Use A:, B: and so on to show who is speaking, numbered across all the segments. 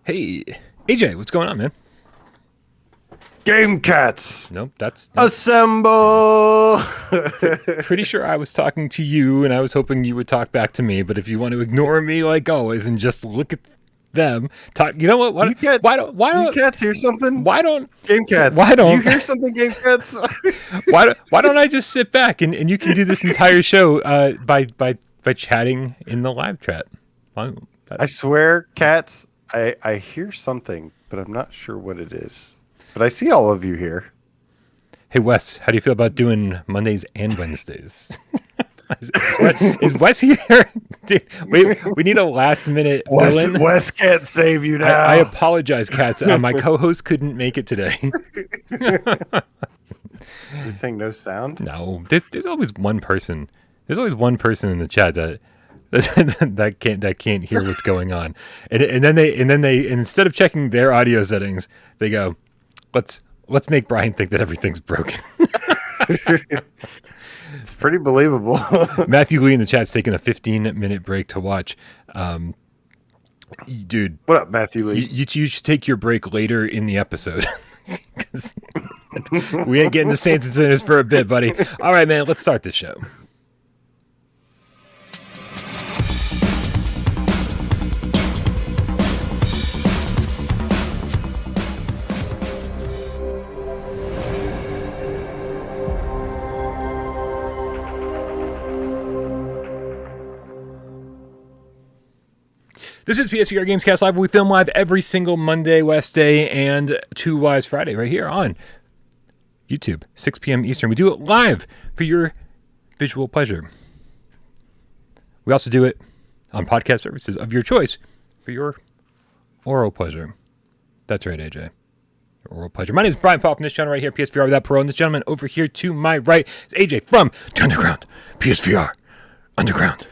A: Hey, AJ, what's going on, man?
B: Game cats,
A: Nope, that's
B: assemble!
A: pretty sure I was talking to you, and I was hoping you would talk back to me. But if you want to ignore me like always and just look at them, talk. You know what?
B: You cats, you cats hear something?
A: why don't
B: Game cats,
A: why don't
B: you hear something? Game cats.
A: why don't I just sit back and you can do this entire show by chatting in the live chat?
B: I swear, cats, I hear something, but I'm not sure what it is. But I see all of you here.
A: Hey Wes, how do you feel about doing Mondays and Wednesdays? Is Wes here? Dude, we need a last minute fill-in.
B: Wes can't save you now.
A: I apologize, cats. My co-host couldn't make it today.
B: This saying no sound?
A: No, there's always one person. There's always one person in the chat that can't hear what's going on, and then they instead of checking their audio settings, they go, let's make Brian think that everything's broken.
B: It's pretty believable.
A: Matthew Lee in the chat's taking a 15-minute break to watch. Dude,
B: what up, Matthew Lee?
A: You should take your break later in the episode. We ain't getting the Saints and Sinners for a bit, buddy. All right, man, let's start this show. This is PSVR GameScast Live. We film live every single Monday, Wednesday, and Two Wise Friday right here on YouTube, 6 p.m. Eastern. We do it live for your visual pleasure. We also do it on podcast services of your choice for your oral pleasure. That's right, AJ. Your oral pleasure. My name is Brian Paul from this channel right here, PSVR without Parole. And this gentleman over here to my right is AJ from the Underground, PSVR Underground.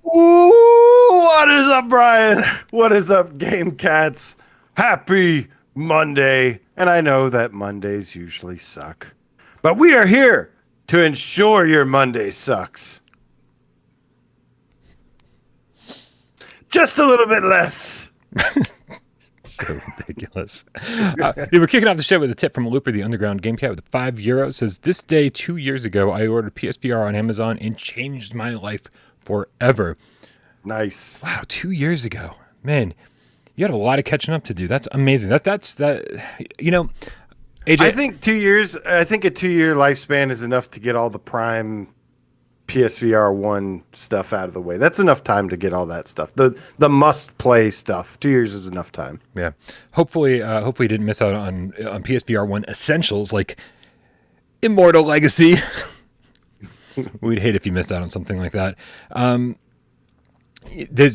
B: Ooh, what is up, Brian? What is up, Game Cats? Happy Monday. And I know that Mondays usually suck, but we are here to ensure your Monday sucks. Just a little bit less.
A: So ridiculous. We're kicking off the show with a tip from a looper, the Underground Gamecat, with €5. Says, this day 2 years ago, I ordered PSVR on Amazon and changed my life forever.
B: Nice.
A: Wow, 2 years ago. Man, you had a lot of catching up to do. That's amazing. That's you know, AJ.
B: I think 2 years, I think a 2 year lifespan is enough to get all the prime PSVR 1 stuff out of the way. That's enough time to get all that stuff. The must play stuff. 2 years is enough time.
A: Yeah. Hopefully you didn't miss out on PSVR 1 essentials like Immortal Legacy. We'd hate if you missed out on something like that.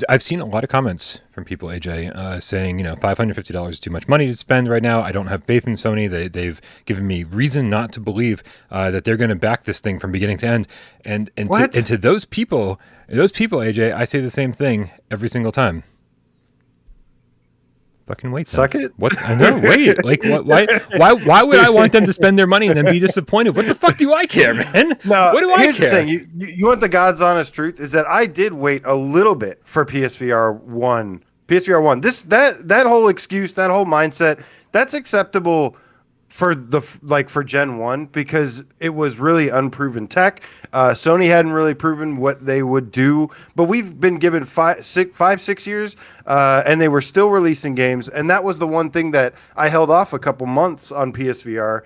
A: I've seen a lot of comments from people, AJ, saying, $550 is too much money to spend right now. I don't have faith in Sony. They've given me reason not to believe that they're going to back this thing from beginning to end. And to those people, AJ, I say the same thing every single time. Fucking wait.
B: Suck it.
A: What? I know. Wait. Like, what? Why would I want them to spend their money and then be disappointed? What the fuck do I care, man?
B: No.
A: What do I care?
B: Here's the thing. You want the God's honest truth is that I did wait a little bit for PSVR 1. PSVR 1. That whole excuse, that whole mindset, that's acceptable for for Gen 1 because it was really unproven tech. Sony hadn't really proven what they would do, but we've been given 6 years, and they were still releasing games. And that was the one thing that I held off a couple months on PSVR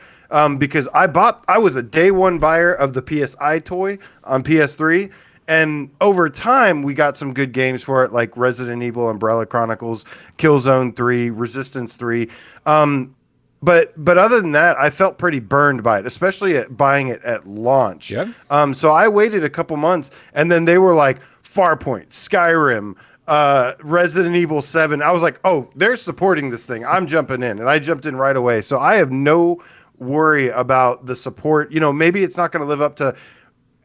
B: because I was a day one buyer of the PSI toy on PS3. And over time, we got some good games for it, like Resident Evil, Umbrella Chronicles, Killzone 3, Resistance 3. But other than that, I felt pretty burned by it, especially at buying it at launch.
A: Yeah.
B: So I waited a couple months, and then they were like Farpoint, Skyrim, Resident Evil 7. I was like, oh, they're supporting this thing. I'm jumping in, and I jumped in right away. So I have no worry about the support. Maybe it's not going to live up to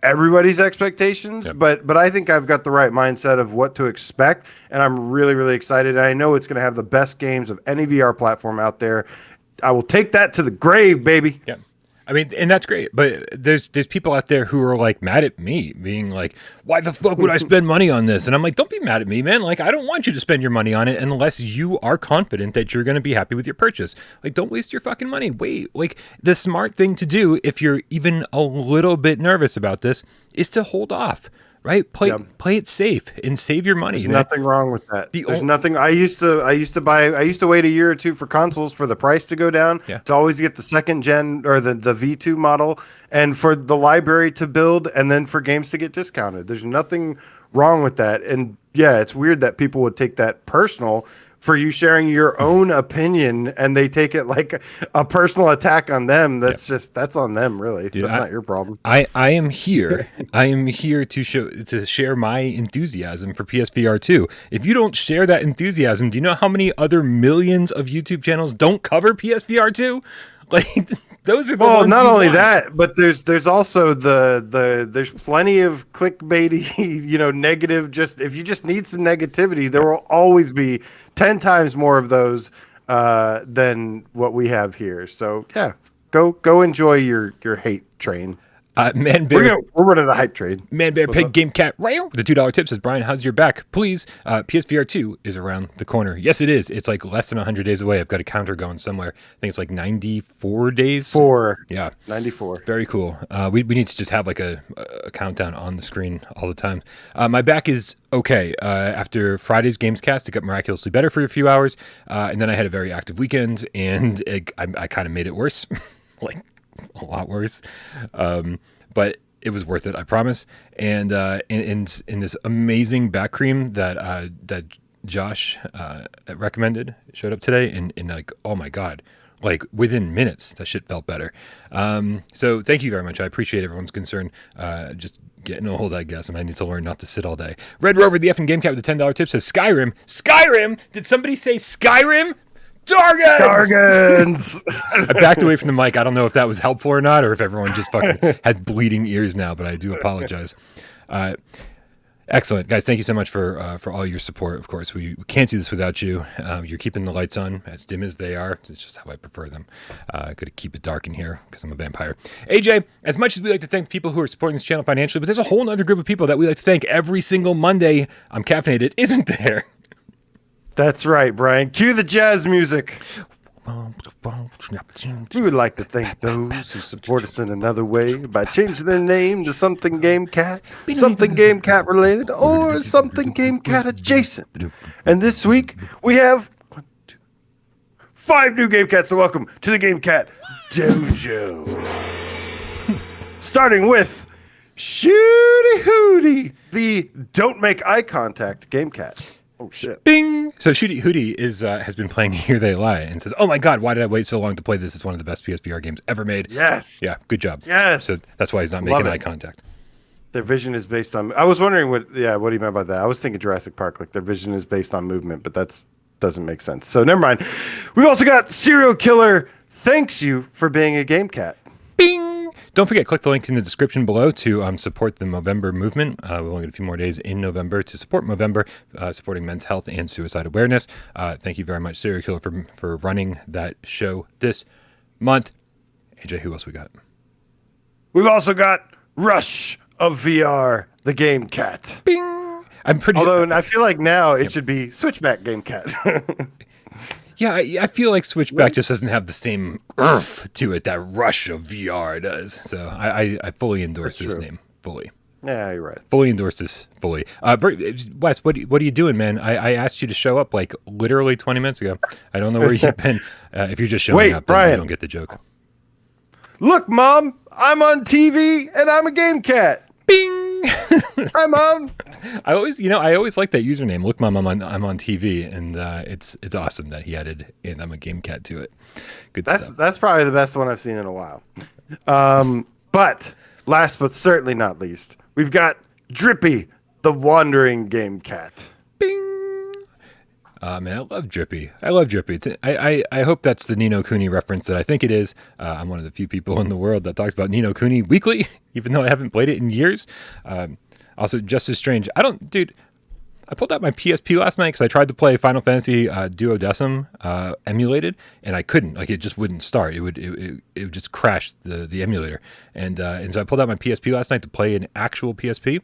B: everybody's expectations,
A: yep.
B: but I think I've got the right mindset of what to expect, and I'm really, really excited. And I know it's going to have the best games of any VR platform out there. I will take that to the grave, baby.
A: Yeah. I mean, and that's great, but there's people out there who are like mad at me, being like, "Why the fuck would I spend money on this?" And I'm like, "Don't be mad at me, man. Like, I don't want you to spend your money on it unless you are confident that you're going to be happy with your purchase. Like, don't waste your fucking money. Wait, like the smart thing to do if you're even a little bit nervous about this is to hold off." Right, play it safe and save your money.
B: There's nothing wrong with that. There's nothing. I used to wait a year or two for consoles for the price to go down to always get the second gen or the V2 model, and for the library to build, and then for games to get discounted. There's nothing wrong with that. And yeah, it's weird that people would take that personal for you sharing your own opinion, and they take it like a personal attack on them. That's that's on them, really.
A: Dude,
B: that's not your problem.
A: I am here. I am here to share my enthusiasm for PSVR2. If you don't share that enthusiasm, do you know how many other millions of YouTube channels don't cover PSVR2? Like, those are the ones.
B: Not only that, but there's also there's plenty of clickbaity, negative. Just if you just need some negativity, there will always be 10 times more of those than what we have here. So yeah, go enjoy your hate train.
A: Man Bear,
B: we're running the hype trade.
A: Man Bear Pig Gamecat the $2 tip says, Brian, how's your back? Please, PSVR2 is around the corner. Yes, it is. It's like less than 100 days away. I've got a counter going somewhere. I think it's like 94 days.
B: 4.
A: Yeah.
B: 94.
A: Very cool. We need to just have like a countdown on the screen all the time. My back is okay. After Friday's GAMESCAST, it got miraculously better for a few hours. And then I had a very active weekend, and I kind of made it worse. Like, a lot worse. But it was worth it, I promise. And in this amazing back cream that Josh recommended showed up today, and like, oh my God, like within minutes, that shit felt better. So thank you very much. I appreciate everyone's concern. Just getting old, I guess, and I need to learn not to sit all day. Red Rover, the effing Gamecat with the $10 tip says, Skyrim? Did somebody say Skyrim? Dargans! I backed away from the mic. I don't know if that was helpful or not, or if everyone just fucking has bleeding ears now, but I do apologize. Excellent. Guys, thank you so much for all your support. Of course, we can't do this without you. You're keeping the lights on as dim as they are. It's just how I prefer them. I got to keep it dark in here because I'm a vampire. AJ, as much as we like to thank people who are supporting this channel financially, but there's a whole other group of people that we like to thank every single Monday. I'm caffeinated, isn't there?
B: That's right, Brian. Cue the jazz music. We would like to thank those who support us in another way by changing their name to something Gamecat, something Gamecat related, or something Gamecat adjacent. And this week, we have 5 new Gamecats, so welcome to the Gamecat Dojo. Starting with Shooty Hooty, the don't make eye contact Gamecat. Oh shit!
A: Bing. So Shooty Hooty has been playing Here They Lie and says, "Oh my God, why did I wait so long to play this? It's one of the best PSVR games ever made."
B: Yes.
A: Yeah. Good job.
B: Yes.
A: So that's why he's not making eye contact.
B: Their vision is based on. I was wondering what he meant by that. I was thinking Jurassic Park, like their vision is based on movement, but that doesn't make sense. So never mind. We've also got Serial Killer. Thanks you for being a Gamecat.
A: Bing. Don't forget, click the link in the description below to support the Movember movement. We've only got a few more days in November to support Movember, supporting men's health and suicide awareness. Thank you very much, Serial Killer, for running that show this month. AJ, who else we got?
B: We've also got Rush of VR, the Gamecat.
A: Bing!
B: Although I feel like now it should be Switchback Gamecat.
A: Yeah, I feel like Switchback just doesn't have the same oomph to it that Rush of VR does. So I fully endorse this name. Fully.
B: Yeah, you're right.
A: Fully endorse this. Fully. Wes, what are you doing, man? I asked you to show up like literally 20 minutes ago. I don't know where you've been. If you're just showing up,
B: Brian,
A: then you don't get the joke.
B: Look, Mom, I'm on TV and I'm a Gamecat.
A: Bing!
B: Hi, Mom.
A: I always like that username. Look, Mom, I'm on TV, and it's awesome that he added "and I'm a Gamecat" to it. Good stuff.
B: That's probably the best one I've seen in a while. But last but certainly not least, we've got Drippy, the wandering Gamecat.
A: Bing. Man, I love Drippy. I hope that's the Ni no Kuni reference that I think it is. I'm one of the few people in the world that talks about Ni no Kuni weekly, even though I haven't played it in years. Also, just as strange. I pulled out my PSP last night because I tried to play Final Fantasy Duodecim emulated, and I couldn't. Like, it just wouldn't start. It would just crash the emulator. And so I pulled out my PSP last night to play an actual PSP.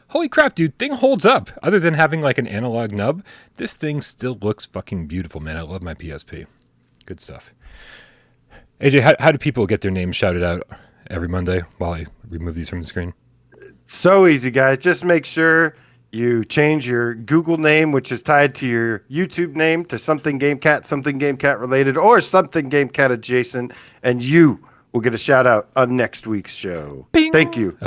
A: Holy crap, dude, thing holds up. Other than having like an analog nub, this thing still looks fucking beautiful, man. I love my PSP. Good stuff. AJ, how do people get their names shouted out every Monday while I remove these from the screen?
B: So easy, guys. Just make sure you change your Google name, which is tied to your YouTube name, to something GameCat related, or something GameCat adjacent, and you will get a shout out on next week's show.
A: Bing.
B: Thank you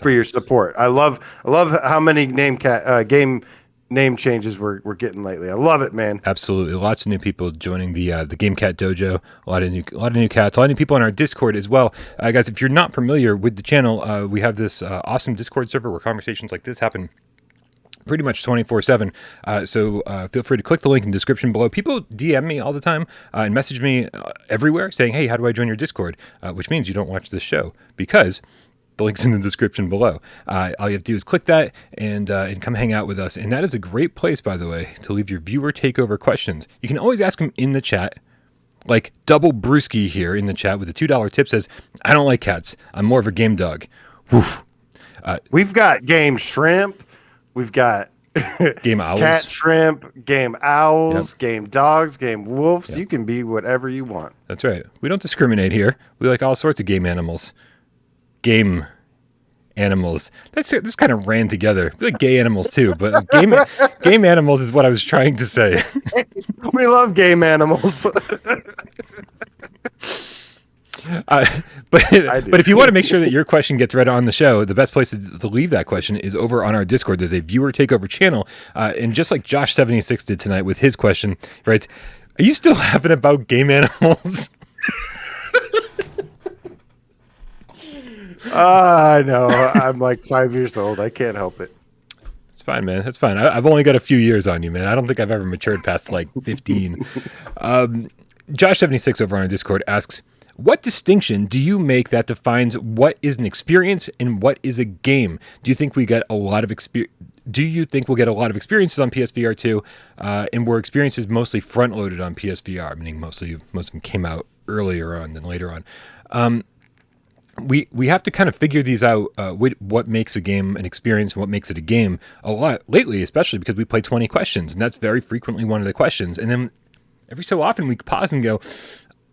A: for
B: your support. I love how many game name changes we're getting lately. I love it, man.
A: Absolutely, lots of new people joining the Gamecat Dojo. A lot of new cats. A lot of new people in our Discord as well, guys. If you're not familiar with the channel, we have this awesome Discord server where conversations like this happen pretty much 24/7. So feel free to click the link in the description below. People DM me all the time and message me everywhere saying, "Hey, how do I join your Discord?" Which means you don't watch this show, because the link's in the description below. All you have to do is click that and come hang out with us. And that is a great place, by the way, to leave your viewer takeover questions. You can always ask them in the chat. Like Double Brewski here in the chat with a $2 tip says, "I don't like cats. I'm more of a game dog." Woof.
B: We've got game shrimp. We've got
A: game owls,
B: cat shrimp, game owls,
A: Yep.
B: game dogs, game wolves.
A: Yep.
B: You can be whatever you want.
A: That's right. We don't discriminate here. We like all sorts of game animals. Game animals. This kind of ran together. We like gay animals too, but game animals is what I was trying to say.
B: We love game animals.
A: But if you want to make sure that your question gets read on the show, the best place to leave that question is over on our Discord. There's a viewer takeover channel, and just like Josh76 did tonight with his question, right? Are you still laughing about game animals?
B: I know. I'm like 5 years old. I can't help it.
A: It's fine, man. It's fine. I've only got a few years on you, man. I don't think I've ever matured past like 15. Josh76 over on our Discord asks, what distinction do you make that defines what is an experience and what is a game? Do you think we get a lot of experience? Do you think we'll get a lot of experiences on PSVR2, and were experiences mostly front-loaded on PSVR, meaning most of them came out earlier on than later on? We have to kind of figure these out, what makes a game an experience and what makes it a game a lot lately, especially because we play 20 questions, and that's very frequently one of the questions. And then every so often we pause and go,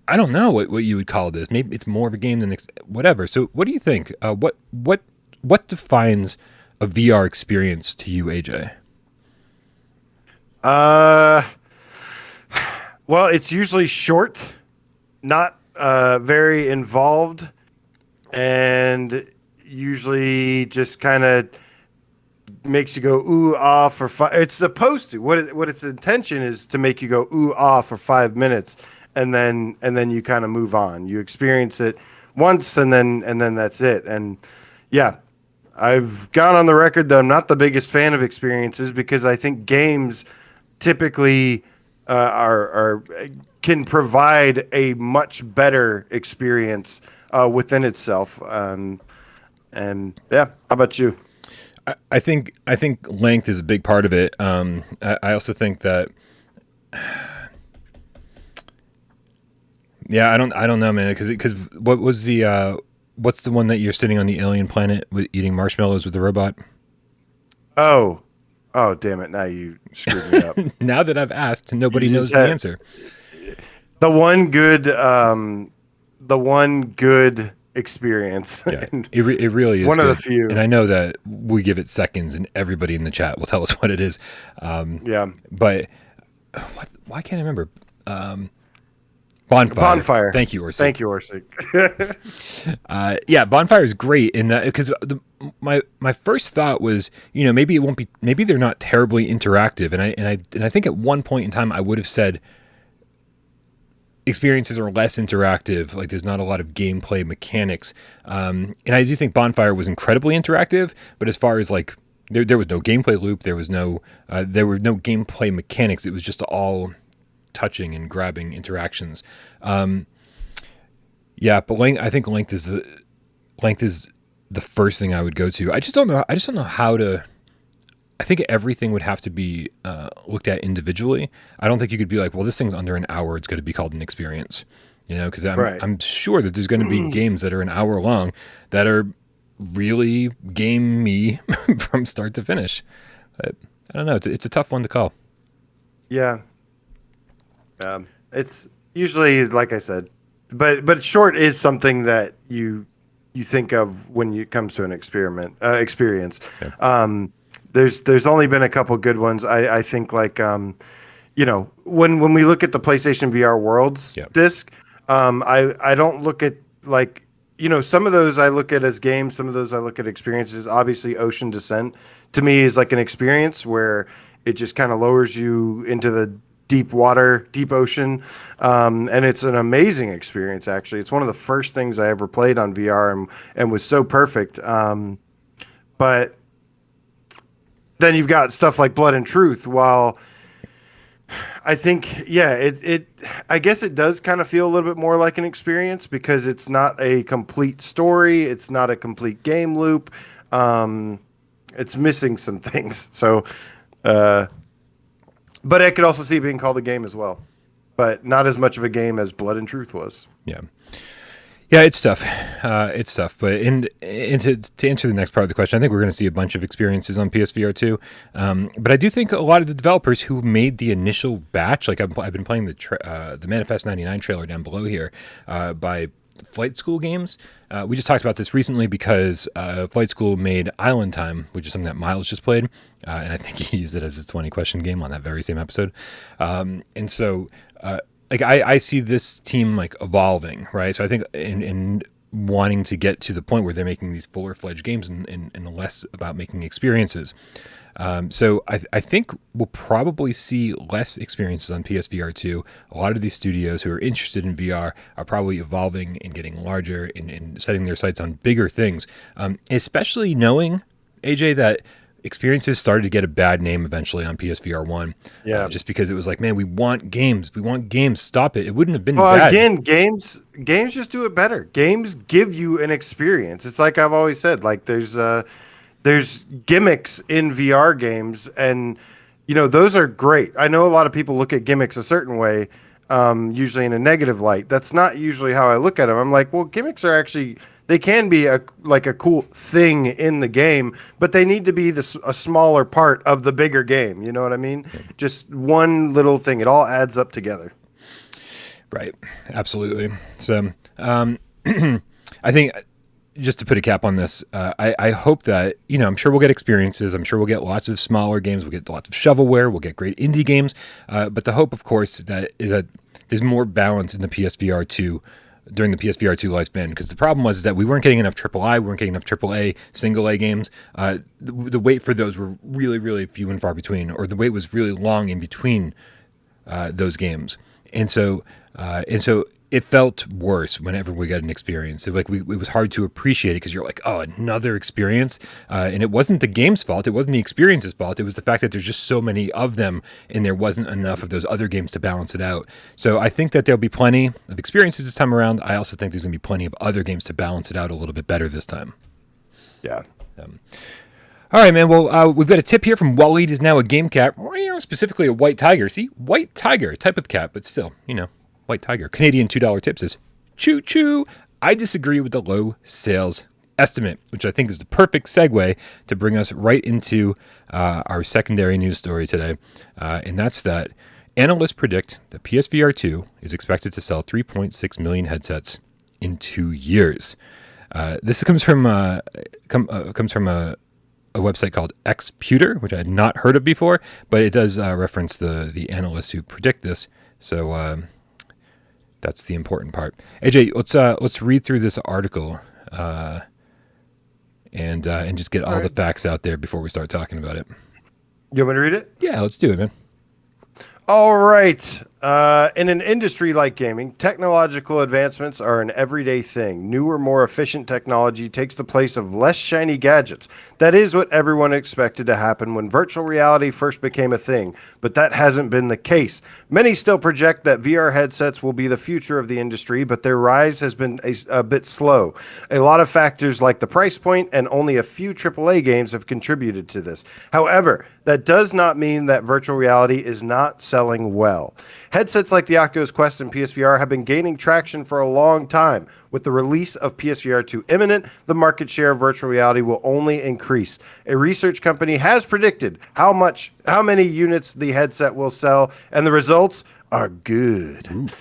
A: I don't know what you would call this. Maybe it's more of a game than whatever. So what do you think? What defines a VR experience to you, AJ?
B: Well, it's usually short, not very involved, and usually just kind of makes you go ooh ah for it's supposed to. What its intention is to make you go ooh ah for 5 minutes, and then you kind of move on. You experience it once, and then that's it. And yeah, I've gone on the record that I'm not the biggest fan of experiences, because I think games typically can provide a much better experience within itself. And yeah, how about you?
A: I think length is a big part of it. I also think that, yeah, I don't know, man, because what was the what's the one that you're sitting on the alien planet with eating marshmallows with the robot?
B: Oh, damn it! Now you screwed me up.
A: Now that I've asked, nobody knows the answer.
B: The one good experience.
A: Yeah, it really is
B: one
A: good.
B: of the few.
A: And I know that we give it seconds, and everybody in the chat will tell us what it is.
B: Yeah,
A: but why can't I remember? Bonfire. Thank you, Orsic. Yeah, Bonfire is great, and because my first thought was, maybe it won't be, maybe they're not terribly interactive, and I think at one point in time I would have said experiences are less interactive, like there's not a lot of gameplay mechanics, and I do think Bonfire was incredibly interactive, but as far as like there was no gameplay loop, there were no gameplay mechanics. It was just all touching and grabbing interactions. Yeah, but I think length is the first thing I would go to. I just don't know how to I think everything would have to be looked at individually. I don't think you could be like, well, this thing's under an hour, it's going to be called an experience, because
B: Right.
A: I'm sure that there's going to be games that are an hour long that are really gamey from start to finish. But I don't know. It's a tough one to call.
B: Yeah. It's usually, like I said, but short is something that you think of when it comes to an experience.
A: Yeah.
B: There's only been a couple good ones. I think like when we look at the PlayStation VR Worlds
A: Yep.
B: disc, I don't look at like some of those I look at as games, some of those I look at experiences. Obviously, Ocean Descent to me is like an experience where it just kind of lowers you into the deep water, deep ocean, and it's an amazing experience. Actually, it's one of the first things I ever played on VR and was so perfect. But then you've got stuff like Blood and Truth. While I think, I guess it does kind of feel a little bit more like an experience because it's not a complete story. It's not a complete game loop. It's missing some things. So, but I could also see it being called a game as well, but not as much of a game as Blood and Truth was.
A: Yeah. Yeah, it's tough. It's tough. But to answer the next part of the question, I think we're going to see a bunch of experiences on PSVR2. But I do think a lot of the developers who made the initial batch, like I've been playing the Manifest 99 trailer down below here by Flight School Games. We just talked about this recently because Flight School made Island Time, which is something that Miles just played. And I think he used it as his 20-question game on that very same episode. And so... like I see this team like evolving, right? So I think in wanting to get to the point where they're making these fuller fledged games and less about making experiences. So I think we'll probably see less experiences on PSVR2. A lot of these studios who are interested in VR are probably evolving and getting larger and setting their sights on bigger things, especially knowing, AJ, that experiences started to get a bad name eventually on PSVR 1.
B: Yeah.
A: Just because it was like, man, we want games. Stop it. It wouldn't have been
B: Well,
A: bad.
B: again, games just do it better. Games give you an experience. It's like I've always said, like there's gimmicks in VR games, and those are great. I know a lot of people look at gimmicks a certain way, usually in a negative light. That's not usually how I look at them. I'm like, well, gimmicks are actually, they can be a cool thing in the game, but they need to be a smaller part of the bigger game. You know what I mean? Yeah. Just one little thing. It all adds up together.
A: Right. Absolutely. So I think just to put a cap on this, I hope that, I'm sure we'll get experiences. I'm sure we'll get lots of smaller games. We'll get lots of shovelware. We'll get great indie games. But the hope, of course, is that there's more balance in the PSVR 2 during the PSVR 2 lifespan, because the problem was that we weren't getting enough AAA, we weren't getting enough AAA single A games. The wait for those were really, really few and far between, or the wait was really long in between those games, and so it felt worse whenever we got an experience. It was hard to appreciate it because you're like, oh, another experience, and it wasn't the game's fault, it wasn't the experience's fault. It was the fact that there's just so many of them, and there wasn't enough of those other games to balance it out. So I think that there'll be plenty of experiences this time around. I also think there's going to be plenty of other games to balance it out a little bit better this time.
B: Yeah.
A: All right, man. Well, we've got a tip here from Waleed is now a game cat, specifically a white tiger. See, white tiger, type of cat, but still, White Tiger. Canadian $2 tip says, choo choo. I disagree with the low sales estimate, which I think is the perfect segue to bring us right into our secondary news story today. And that's that analysts predict that PSVR 2 is expected to sell 3.6 million headsets in 2 years. This comes from a website called Xputer, which I had not heard of before, but it does reference the analysts who predict this. So, that's the important part. AJ, let's read through this article and just get all the facts out there before we start talking about it.
B: You want me to read it?
A: Yeah, let's do it, man.
B: All right. In an industry like gaming, technological advancements are an everyday thing. Newer, more efficient technology takes the place of less shiny gadgets. That is what everyone expected to happen when virtual reality first became a thing, but that hasn't been the case. Many still project that VR headsets will be the future of the industry, but their rise has been a bit slow. A lot of factors like the price point and only a few AAA games have contributed to this. However, that does not mean that virtual reality is not selling well. Headsets like the Oculus Quest and PSVR have been gaining traction for a long time. With the release of PSVR2 imminent, the market share of virtual reality will only increase. A research company has predicted how many units the headset will sell, and the results are good.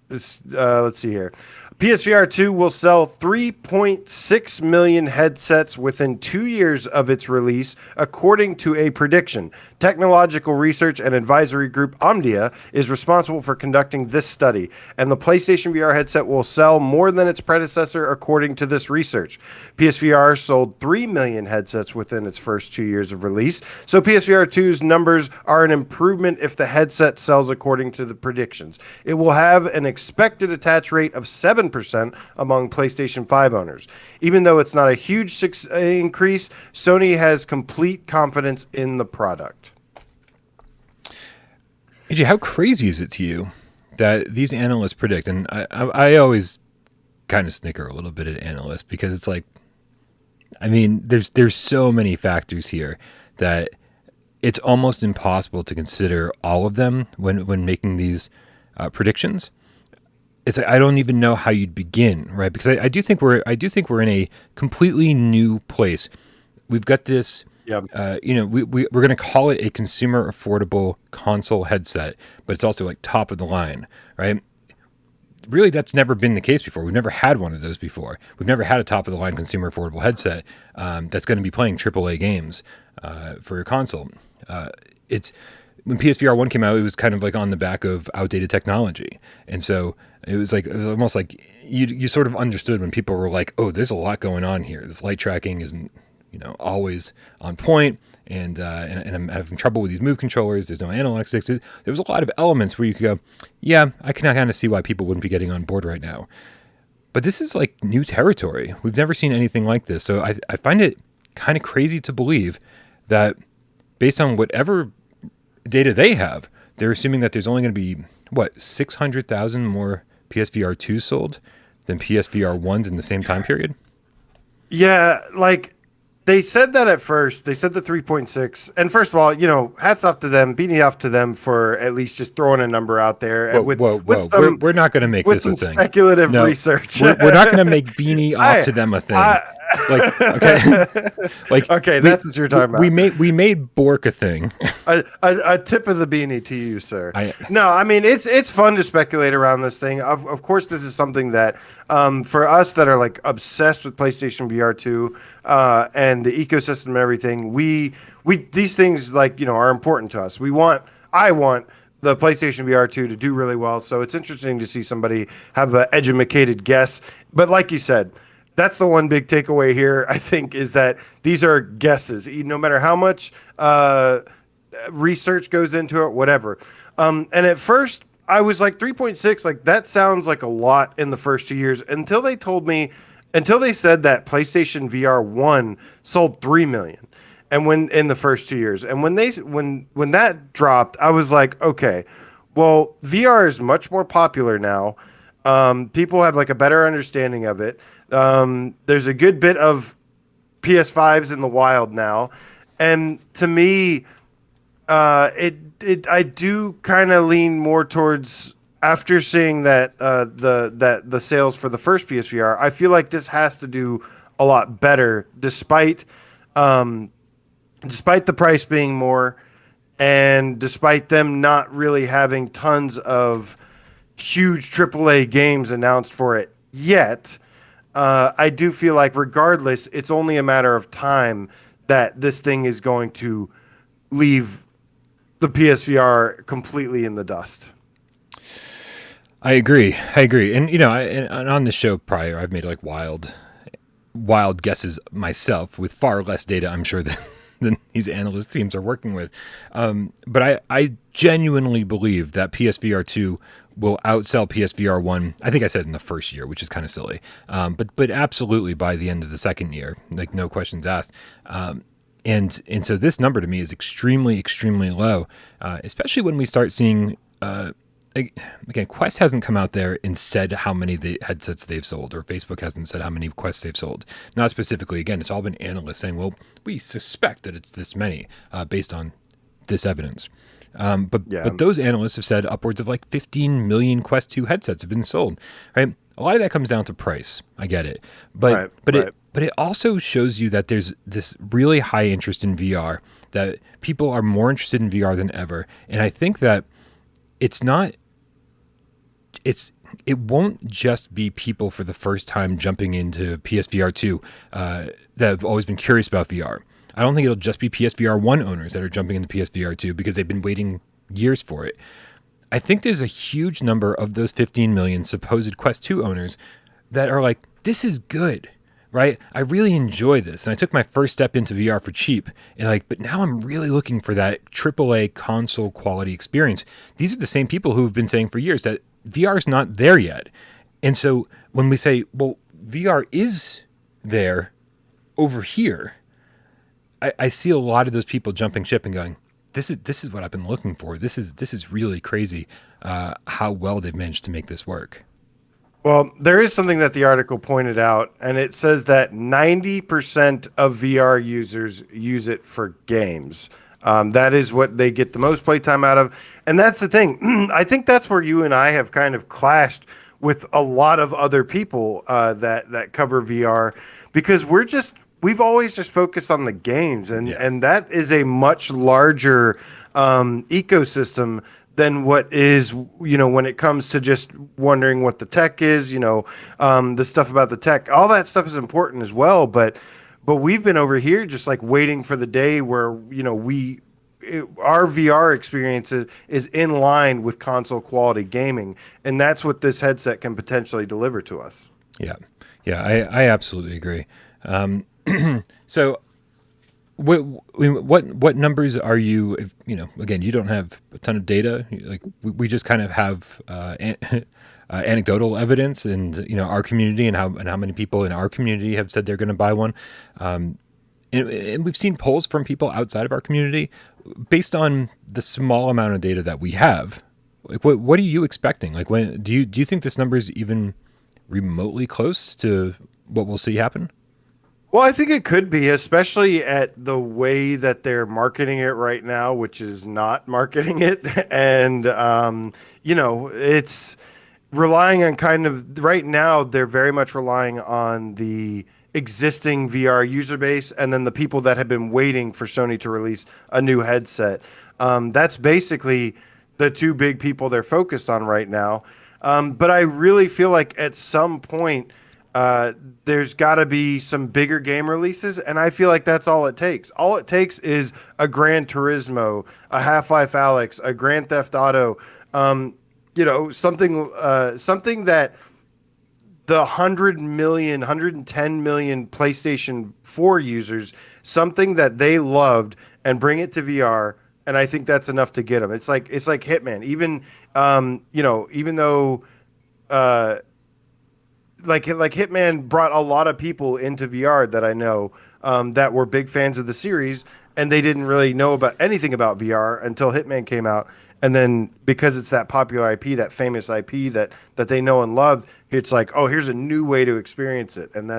B: Let's see here. PSVR 2 will sell 3.6 million headsets within 2 years of its release, according to a prediction. Technological research and advisory group Omdia is responsible for conducting this study, and the PlayStation VR headset will sell more than its predecessor, according to this research. PSVR sold 3 million headsets within its first 2 years of release, so PSVR 2's numbers are an improvement if the headset sells according to the predictions. It will have an expected attach rate of 7% among PlayStation 5 owners. Even though it's not a huge increase, Sony has complete confidence in the product.
A: AJ, how crazy is it to you that these analysts predict, and I always kind of snicker a little bit at analysts because it's like, I mean, there's so many factors here that it's almost impossible to consider all of them when making these predictions. It's like, I don't even know how you'd begin, right? Because I do think we're in a completely new place. We've got this, we're going to call it a consumer affordable console headset, but it's also like top of the line, right? Really, that's never been the case before. We've never had one of those before. We've never had a top of the line consumer affordable headset that's going to be playing AAA games for your console. When PSVR 1 came out, it was kind of like on the back of outdated technology. And so it was almost like you sort of understood when people were like, oh, there's a lot going on here. This light tracking isn't, always on point. And I'm having trouble with these move controllers. There's no analog sticks. There was a lot of elements where you could go, yeah, I can kind of see why people wouldn't be getting on board right now. But this is like new territory. We've never seen anything like this. So I find it kind of crazy to believe that based on whatever data they have, they're assuming that there's only going to be 600,000 more PSVR 2s sold than PSVR 1s in the same time period.
B: Yeah, like they said that at first. They said the 3.6, and first of all, hats off to them, beanie off to them for at least just throwing a number out there.
A: Whoa. We're not going to make this a thing.
B: Speculative research.
A: We're not going to make beanie off to them a thing. Okay,
B: that's what you're talking about.
A: We made Bork a thing.
B: a tip of the beanie to you, sir. No, I mean it's fun to speculate around this thing. Of course, this is something that for us that are like obsessed with PlayStation VR 2 and the ecosystem and everything, we these things are important to us. I want the PlayStation VR 2 to do really well. So it's interesting to see somebody have an educated guess. But like you said, that's the one big takeaway here, I think, is that these are guesses. No matter how much research goes into it, whatever. And at first, I was like 3.6, like that sounds like a lot in the first 2 years until they said that PlayStation VR 1 sold 3 million. And when in the first 2 years, and when that dropped, I was like, okay, well, VR is much more popular now. People have like a better understanding of it. There's a good bit of PS5s in the wild now, and to me, I do kind of lean more towards, after seeing that the sales for the first PSVR, I feel like this has to do a lot better, despite the price being more, and despite them not really having tons of huge AAA games announced for it yet. I do feel like regardless, it's only a matter of time that this thing is going to leave the PSVR completely in the dust.
A: I agree. And, and on the show prior, I've made like wild guesses myself with far less data, I'm sure, than these analyst teams are working with. But I genuinely believe that PSVR2 will outsell PSVR1. I think I said in the first year, which is kind of silly. But absolutely by the end of the second year, like no questions asked. And so this number to me is extremely, extremely low, especially when we start seeing, again, Quest hasn't come out there and said how many headsets they've sold, or Facebook hasn't said how many Quests they've sold. Not specifically. Again, it's all been analysts saying, well, we suspect that it's this many based on this evidence. But those analysts have said upwards of like 15 million Quest 2 headsets have been sold, right? A lot of that comes down to price. I get it. But it also shows you that there's this really high interest in VR, that people are more interested in VR than ever. And I think that it won't just be people for the first time jumping into PSVR 2 that have always been curious about VR. I don't think it'll just be PSVR 1 owners that are jumping into PSVR 2 because they've been waiting years for it. I think there's a huge number of those 15 million supposed Quest 2 owners that are like, this is good, right? I really enjoy this. And I took my first step into VR for cheap. And but now I'm really looking for that AAA console quality experience. These are the same people who have been saying for years that VR is not there yet. And so when we say, well, VR is there over here, I see a lot of those people jumping ship and going, this is what I've been looking for. This is really crazy how well they've managed to make this work.
B: Well, there is something that the article pointed out, and it says that 90% of VR users use it for games. That is what they get the most playtime out of. And that's the thing. I think that's where you and I have kind of clashed with a lot of other people that cover VR, because we've always just focused on the games, and that is a much larger ecosystem than what is, when it comes to just wondering what the tech is, the stuff about the tech. All that stuff is important as well, but we've been over here just like waiting for the day where, our VR experience is in line with console quality gaming, and that's what this headset can potentially deliver to us.
A: Yeah, I absolutely agree. So what numbers are you, if, again, you don't have a ton of data, like we just kind of have anecdotal evidence and, our community and how many people in our community have said they're going to buy one. And we've seen polls from people outside of our community based on the small amount of data that we have. Like, what are you expecting? Like, when do you think this number is even remotely close to what we'll see happen?
B: Well, I think it could be, especially at the way that they're marketing it right now, which is not marketing it. And, it's relying on right now, they're very much relying on the existing VR user base and then the people that have been waiting for Sony to release a new headset. That's basically the two big people they're focused on right now. But I really feel like at some point, there's got to be some bigger game releases, and I feel like that's all it takes. All it takes is a Gran Turismo, a Half-Life Alyx, a Grand Theft Auto, something that the 100 million, 110 million PlayStation 4 users, something that they loved, and bring it to VR. And I think that's enough to get them. It's like Hitman. Even even though like Hitman brought a lot of people into VR that I know that were big fans of the series, and they didn't really know about anything about VR until Hitman came out. And then because it's that popular IP, that famous IP that they know and love, it's like, oh, here's a new way to experience it. And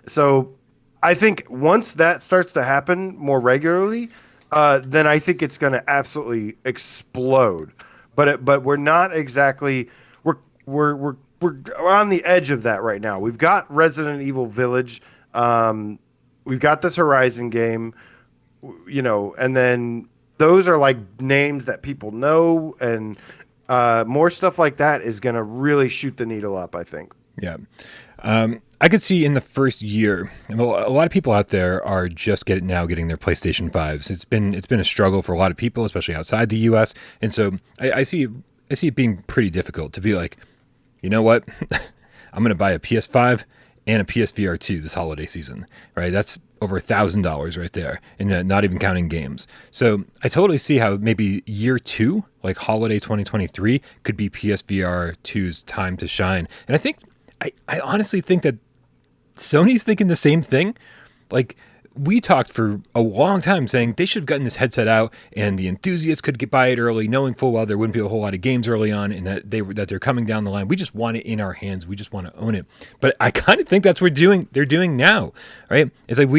B: so I think once that starts to happen more regularly, then I think it's going to absolutely explode. But we're not exactly, we're on the edge of that right now. We've got Resident Evil Village. We've got this Horizon game, and then those are like names that people know, and more stuff like that is going to really shoot the needle up, I think.
A: Yeah. I could see in the first year, well, a lot of people out there are just getting their PlayStation 5s. It's been a struggle for a lot of people, especially outside the US. And so I see it being pretty difficult to be like, you know what? I'm going to buy a PS5 and a PSVR2 this holiday season, right? That's over $1,000 right there, and not even counting games. So I totally see how maybe year 2, like holiday 2023, could be PSVR2's time to shine. And I honestly think that Sony's thinking the same thing. Like, we talked for a long time saying they should have gotten this headset out and the enthusiasts could buy it early, knowing full well there wouldn't be a whole lot of games early on, and that they're coming down the line. We just want it in our hands. We just want to own it. But I kind of think that's what they're doing now, right? It's like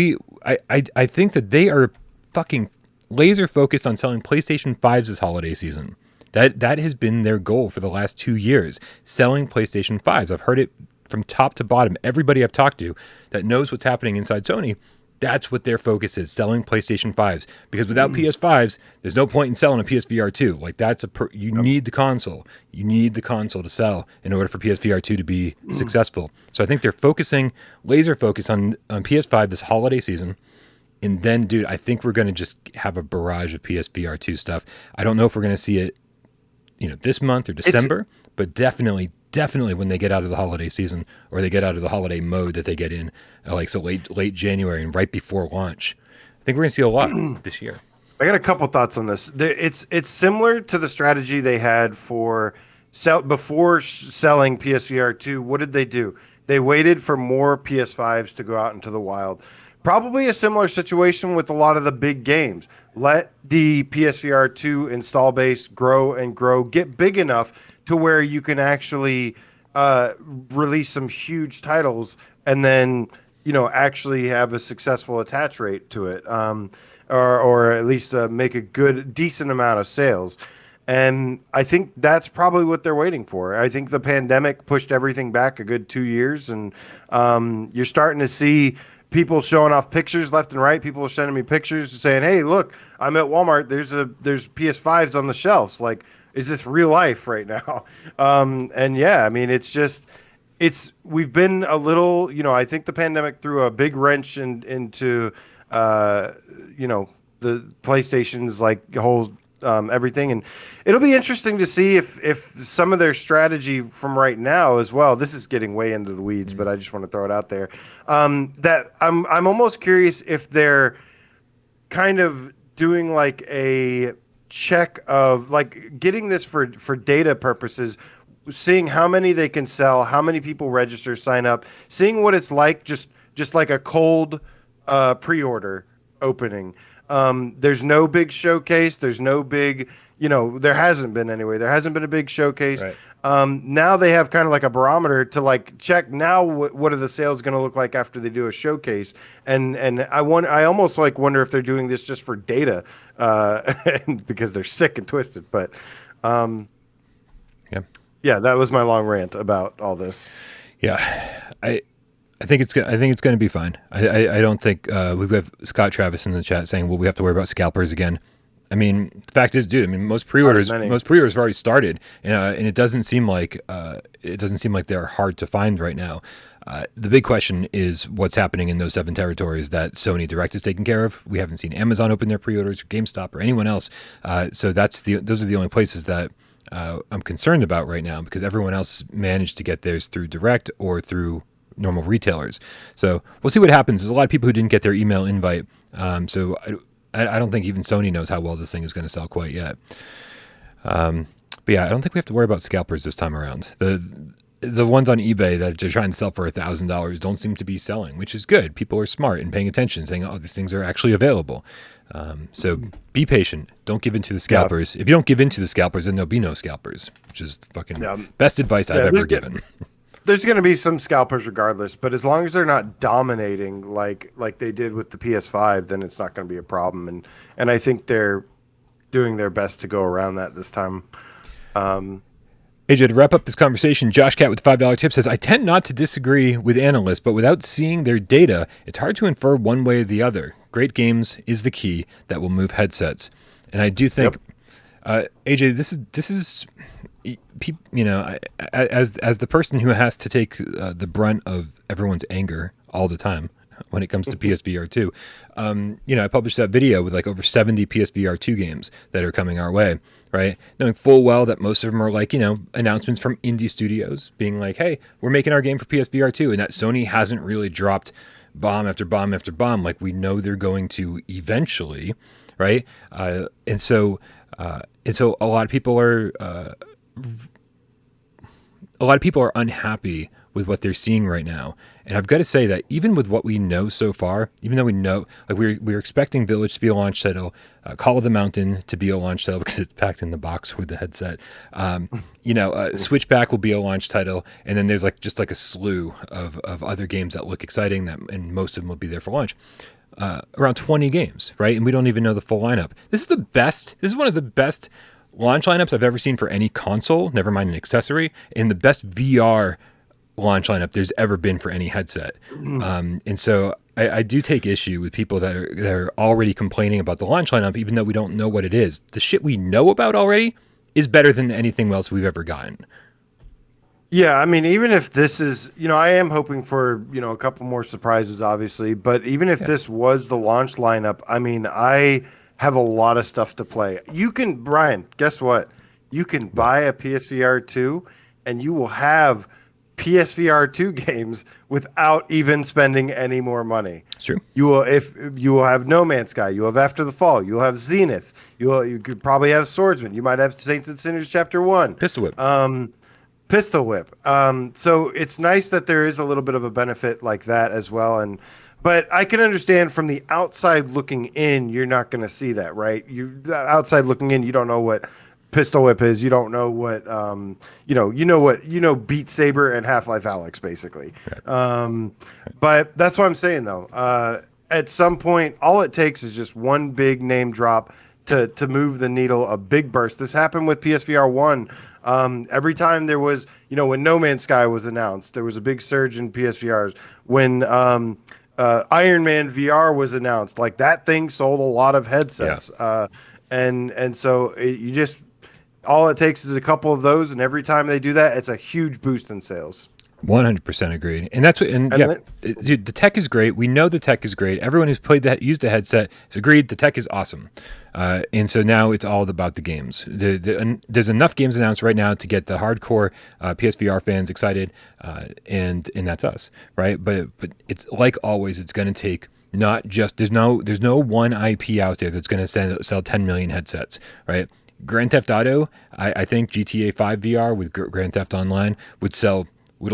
A: I think that they are fucking laser focused on selling PlayStation 5s this holiday season. That has been their goal for the last 2 years, selling PlayStation 5s. I've heard it from top to bottom. Everybody I've talked to that knows what's happening inside Sony, that's what their focus is, selling PlayStation 5s. Because without PS5s, there's no point in selling a PSVR 2. Like, you need the console. You need the console to sell in order for PSVR 2 to be successful. So I think they're laser focused on PS5 this holiday season. And then, dude, I think we're going to just have a barrage of PSVR 2 stuff. I don't know if we're going to see it, this month or December, but definitely when they get out of the holiday season, or they get out of the holiday mode that they get in, late January and right before launch. I think we're going to see a lot this year.
B: I got a couple thoughts on this. It's similar to the strategy they had before selling PSVR 2. What did they do? They waited for more PS5s to go out into the wild. Probably a similar situation with a lot of the big games. Let the PSVR 2 install base grow and grow, get big enough to where you can actually release some huge titles, and then actually have a successful attach rate to it, or at least make a decent amount of sales. And I think that's probably what they're waiting for. I think the pandemic pushed everything back a good 2 years, and you're starting to see people showing off pictures left and right. People are sending me pictures saying, "Hey, look, I'm at Walmart. There's PS5s on the shelves. Like, is this real life right now?" And yeah, I mean, we've been a little, I think the pandemic threw a big wrench into the PlayStation's like whole everything, and it'll be interesting to see if some of their strategy from right now as well. This is getting way into the weeds, but I just want to throw it out there. That I'm almost curious if they're kind of doing like a check of like getting this for data purposes, seeing how many they can sell, how many people register, sign up, seeing what it's like, just like a cold pre-order opening. There's no big showcase. There's no big, there hasn't been anyway. There hasn't been a big showcase.
A: Right.
B: Now they have kind of like a barometer to like check now what are the sales going to look like after they do a showcase. And I almost like wonder if they're doing this just for data, because they're sick and twisted. But yeah, that was my long rant about all this.
A: Yeah, I think it's going to be fine. I don't think we've got Scott Travis in the chat saying, "Well, we have to worry about scalpers again." I mean, the fact is, dude. I mean, most pre-orders have already started, and it doesn't seem like they're hard to find right now. The big question is what's happening in those 7 territories that Sony Direct is taking care of. We haven't seen Amazon open their pre-orders, or GameStop, or anyone else. So those are the only places that I'm concerned about right now, because everyone else managed to get theirs through Direct or through normal retailers. So we'll see what happens. There's a lot of people who didn't get their email invite. So I don't think even Sony knows how well this thing is going to sell quite yet. But yeah, I don't think we have to worry about scalpers this time around. The ones on eBay that they're trying to sell for $1,000 don't seem to be selling, which is good. People are smart and paying attention, saying, "Oh, these things are actually available." So be patient. Don't give in to the scalpers. If you don't give in to the scalpers, then there'll be no scalpers, which is the fucking best advice I've ever given.
B: There's going to be some scalpers regardless, but as long as they're not dominating like they did with the PS5, then it's not going to be a problem. And I think they're doing their best to go around that this time.
A: AJ, to wrap up this conversation, Josh Cat with $5 tip says, "I tend not to disagree with analysts, but without seeing their data, it's hard to infer one way or the other. Great games is the key that will move headsets." And I do think, AJ, this is as the person who has to take the brunt of everyone's anger all the time, when it comes to PSVR 2. I published that video with like over 70 PSVR 2 games that are coming our way, right? Knowing full well that most of them are like, announcements from indie studios being like, hey, we're making our game for PSVR 2, and that Sony hasn't really dropped bomb after bomb after bomb like we know they're going to eventually, right? And so a lot of people are unhappy with what they're seeing right now. And I've got to say that even with what we know so far, even though we know, like we're expecting Village to be a launch title, Call of the Mountain to be a launch title because it's packed in the box with the headset. Switchback will be a launch title, and then there's just a slew of other games that look exciting, and most of them will be there for launch. Around 20 games, right? And we don't even know the full lineup. This is one of the best launch lineups I've ever seen for any console, never mind an accessory, and the best VR launch lineup there's ever been for any headset. And so I do take issue with people that are already complaining about the launch lineup, even though we don't know what it is. The shit we know about already is better than anything else we've ever gotten.
B: Yeah, I mean, even if this is, I am hoping for, a couple more surprises, obviously. But even if this was the launch lineup, I mean, I have a lot of stuff to play. Brian, guess what? You can buy a PSVR 2 and you will have PSVR 2 games without even spending any more money.
A: It's true.
B: You will have No Man's Sky, you'll have After the Fall, you'll have Zenith, you could probably have Swordsman, you might have Saints and Sinners Chapter 1.
A: Pistol Whip.
B: So it's nice that there is a little bit of a benefit like that as well. But I can understand from the outside looking in, you're not going to see that, right? Outside looking in, you don't know what Pistol Whip is. You don't know what, Beat Saber and Half-Life Alyx, basically. Right. But that's what I'm saying, though. At some point, all it takes is just one big name drop to move the needle, a big burst. This happened with PSVR 1. Every time there was, when No Man's Sky was announced, there was a big surge in PSVRs. When Iron Man VR was announced, like that thing sold a lot of headsets. Yeah. And so all it takes is a couple of those, and every time they do that, it's a huge boost in sales.
A: 100% agreed. And that's what, dude, the tech is great. We know the tech is great. Everyone who's used the headset has agreed the tech is awesome. And so now it's all about the games. There's enough games announced right now to get the hardcore PSVR fans excited, and that's us, right? But it's like always, it's going to take not just there's no one IP out there that's going to sell 10 million headsets, right? Grand Theft Auto, I think GTA 5 VR with Grand Theft Online would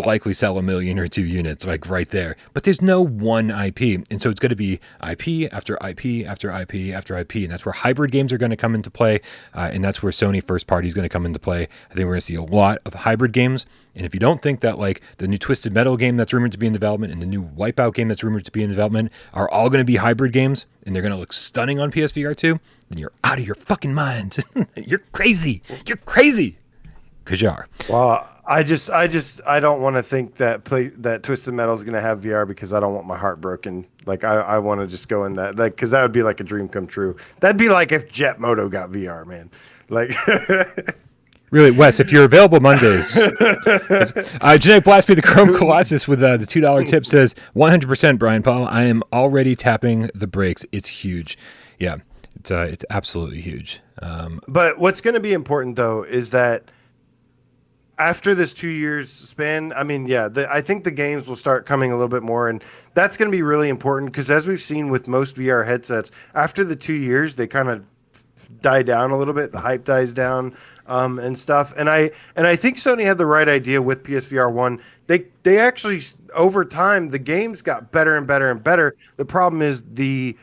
A: likely sell 1 million or 2 units, like right there. But there's no one IP. And so it's going to be IP after IP after IP after IP. And that's where hybrid games are going to come into play. And that's where Sony first party is going to come into play. I think we're going to see a lot of hybrid games. And if you don't think that like the new Twisted Metal game that's rumored to be in development and the new Wipeout game that's rumored to be in development are all going to be hybrid games and they're going to look stunning on PSVR 2, then you're out of your fucking mind. You're crazy. You're crazy. Because you are.
B: Well, I don't want to think that Twisted Metal is going to have VR because I don't want my heart broken. Like I want to just go in that, like, because that would be like a dream come true. That'd be like if Jet Moto got VR, man. Like,
A: really, Wes, if you're available Mondays, Genetic Blasphemy, the Chrome Colossus with the $2 tip says 100%. Brian Paul, I am already tapping the brakes. It's huge. Yeah, it's absolutely huge.
B: But what's going to be important though is that after this 2 years span, I mean, I think the games will start coming a little bit more, and that's going to be really important because as we've seen with most VR headsets, after the 2 years, they kind of die down a little bit. The hype dies down and stuff. And I think Sony had the right idea with PSVR 1. They actually, over time, the games got better and better and better. The problem is the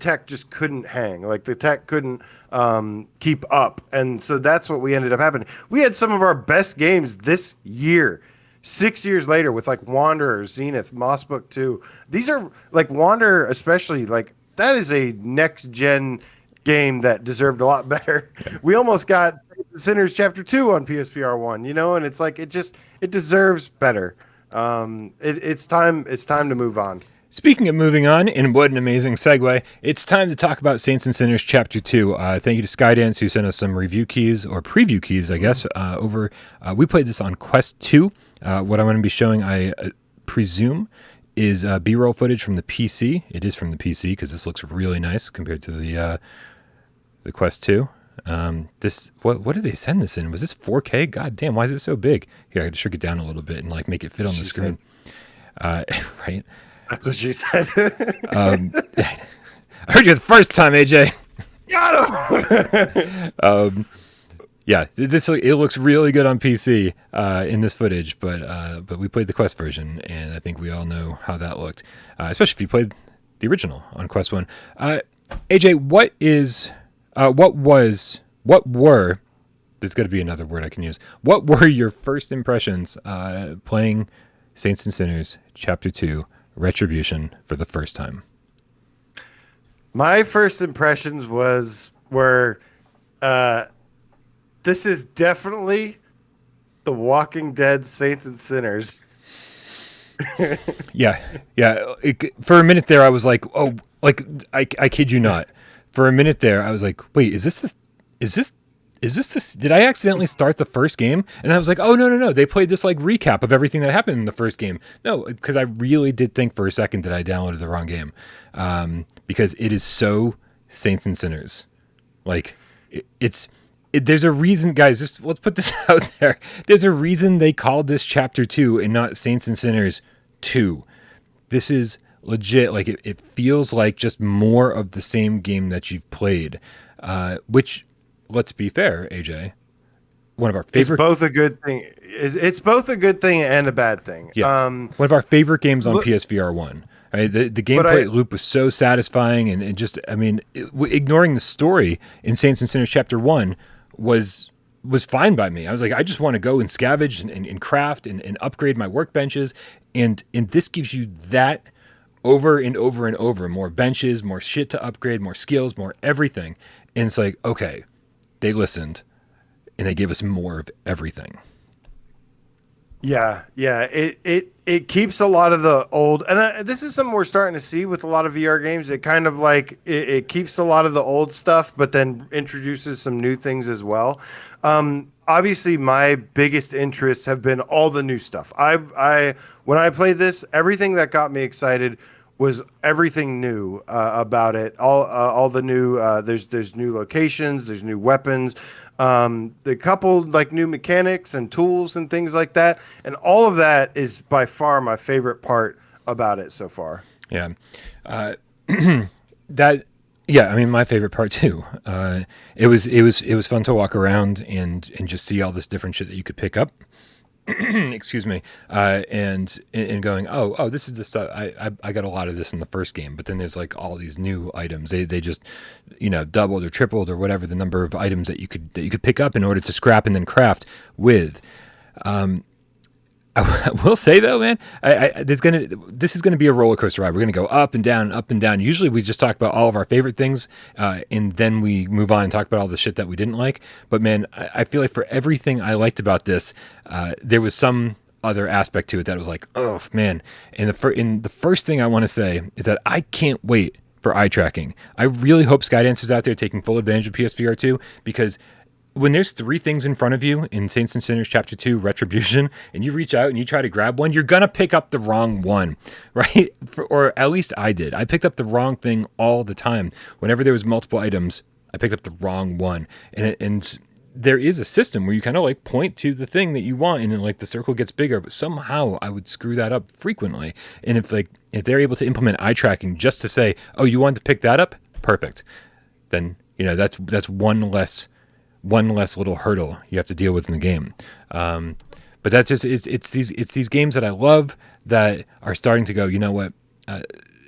B: tech just couldn't hang. Like the tech couldn't keep up. And so that's what we ended up having. We had some of our best games this year, 6 years later, with like Wanderer, Zenith, Moss Book 2. These are like Wanderer, especially, like that is a next gen game that deserved a lot better. We almost got Sinners Chapter 2 on PSVR 1, and it's like it deserves better. It's time to move on.
A: Speaking of moving on, and what an amazing segue, it's time to talk about Saints and Sinners Chapter 2. Thank you to Skydance who sent us some review keys, or preview keys, I guess, we played this on Quest 2. What I'm going to be showing, I presume, is B-roll footage from the PC. It is from the PC because this looks really nice compared to the Quest 2. This what did they send this in? Was this 4K? God damn, why is it so big? Here, I had to shrink it down a little bit and like make it fit on the screen. Right?
B: That's what she said.
A: I heard you the first time, AJ.
B: Got him.
A: Yeah, it looks really good on PC in this footage, but we played the Quest version, and I think we all know how that looked, especially if you played the original on Quest 1. AJ, what were, there's got to be another word I can use. What were your first impressions playing Saints and Sinners Chapter 2 Retribution for the first time?
B: My first impressions were this is definitely The Walking Dead Saints and Sinners.
A: Yeah. For a minute there, I was like, oh, like I kid you not. For a minute there, I was like, wait, is this? Did I accidentally start the first game? And I was like, oh, no. They played this like recap of everything that happened in the first game. No, because I really did think for a second that I downloaded the wrong game. Because it is so Saints and Sinners. Like there's a reason, guys, just let's put this out there. There's a reason they called this Chapter 2 and not Saints and Sinners 2. This is legit. Like it feels like just more of the same game that you've played, which, let's be fair, AJ, one of our favorite.
B: It's both a good thing. It's both a good thing and a bad thing.
A: Yeah. One of our favorite games on PSVR 1. Right? The gameplay loop was so satisfying, and just, I mean, ignoring the story in Saints and Sinners Chapter 1 was fine by me. I was like, I just want to go and scavenge and craft and upgrade my workbenches, and this gives you that over and over and over. More benches, more shit to upgrade, more skills, more everything. And it's like, okay, they listened, and they gave us more of everything.
B: Yeah. It keeps a lot of the old, and this is something we're starting to see with a lot of VR games. It kind of like it keeps a lot of the old stuff, but then introduces some new things as well. Obviously, my biggest interests have been all the new stuff. When I played this, everything that got me excited was everything new about it. All the new there's new locations, there's new weapons, the couple like new mechanics and tools and things like that, and all of that is by far my favorite part about it so far.
A: Yeah, yeah. I mean, my favorite part too. It was fun to walk around and just see all this different shit that you could pick up. Excuse me, and going, oh, this is the stuff. I got a lot of this in the first game, but then there's like all these new items. They just, doubled or tripled or whatever the number of items that you could pick up in order to scrap and then craft with. I will say though, man, this is gonna be a roller coaster ride. We're gonna go up and down, up and down. Usually we just talk about all of our favorite things, and then we move on and talk about all the shit that we didn't like. But man, I feel like for everything I liked about this, there was some other aspect to it that was like, oh man. And the first thing I want to say is that I can't wait for eye tracking. I really hope Skydance is out there taking full advantage of PSVR 2, because when there's 3 things in front of you in Saints and Sinners Chapter 2 Retribution, and you reach out and you try to grab one, you're going to pick up the wrong one, right? Or at least I did. I picked up the wrong thing all the time. Whenever there was multiple items, I picked up the wrong one. And there is a system where you kind of like point to the thing that you want, and like the circle gets bigger, but somehow I would screw that up frequently. And if they're able to implement eye tracking just to say, oh, you wanted to pick that up? Perfect. Then, that's one less little hurdle you have to deal with in the game. But that's just it's these games that I love that are starting to go, you know what,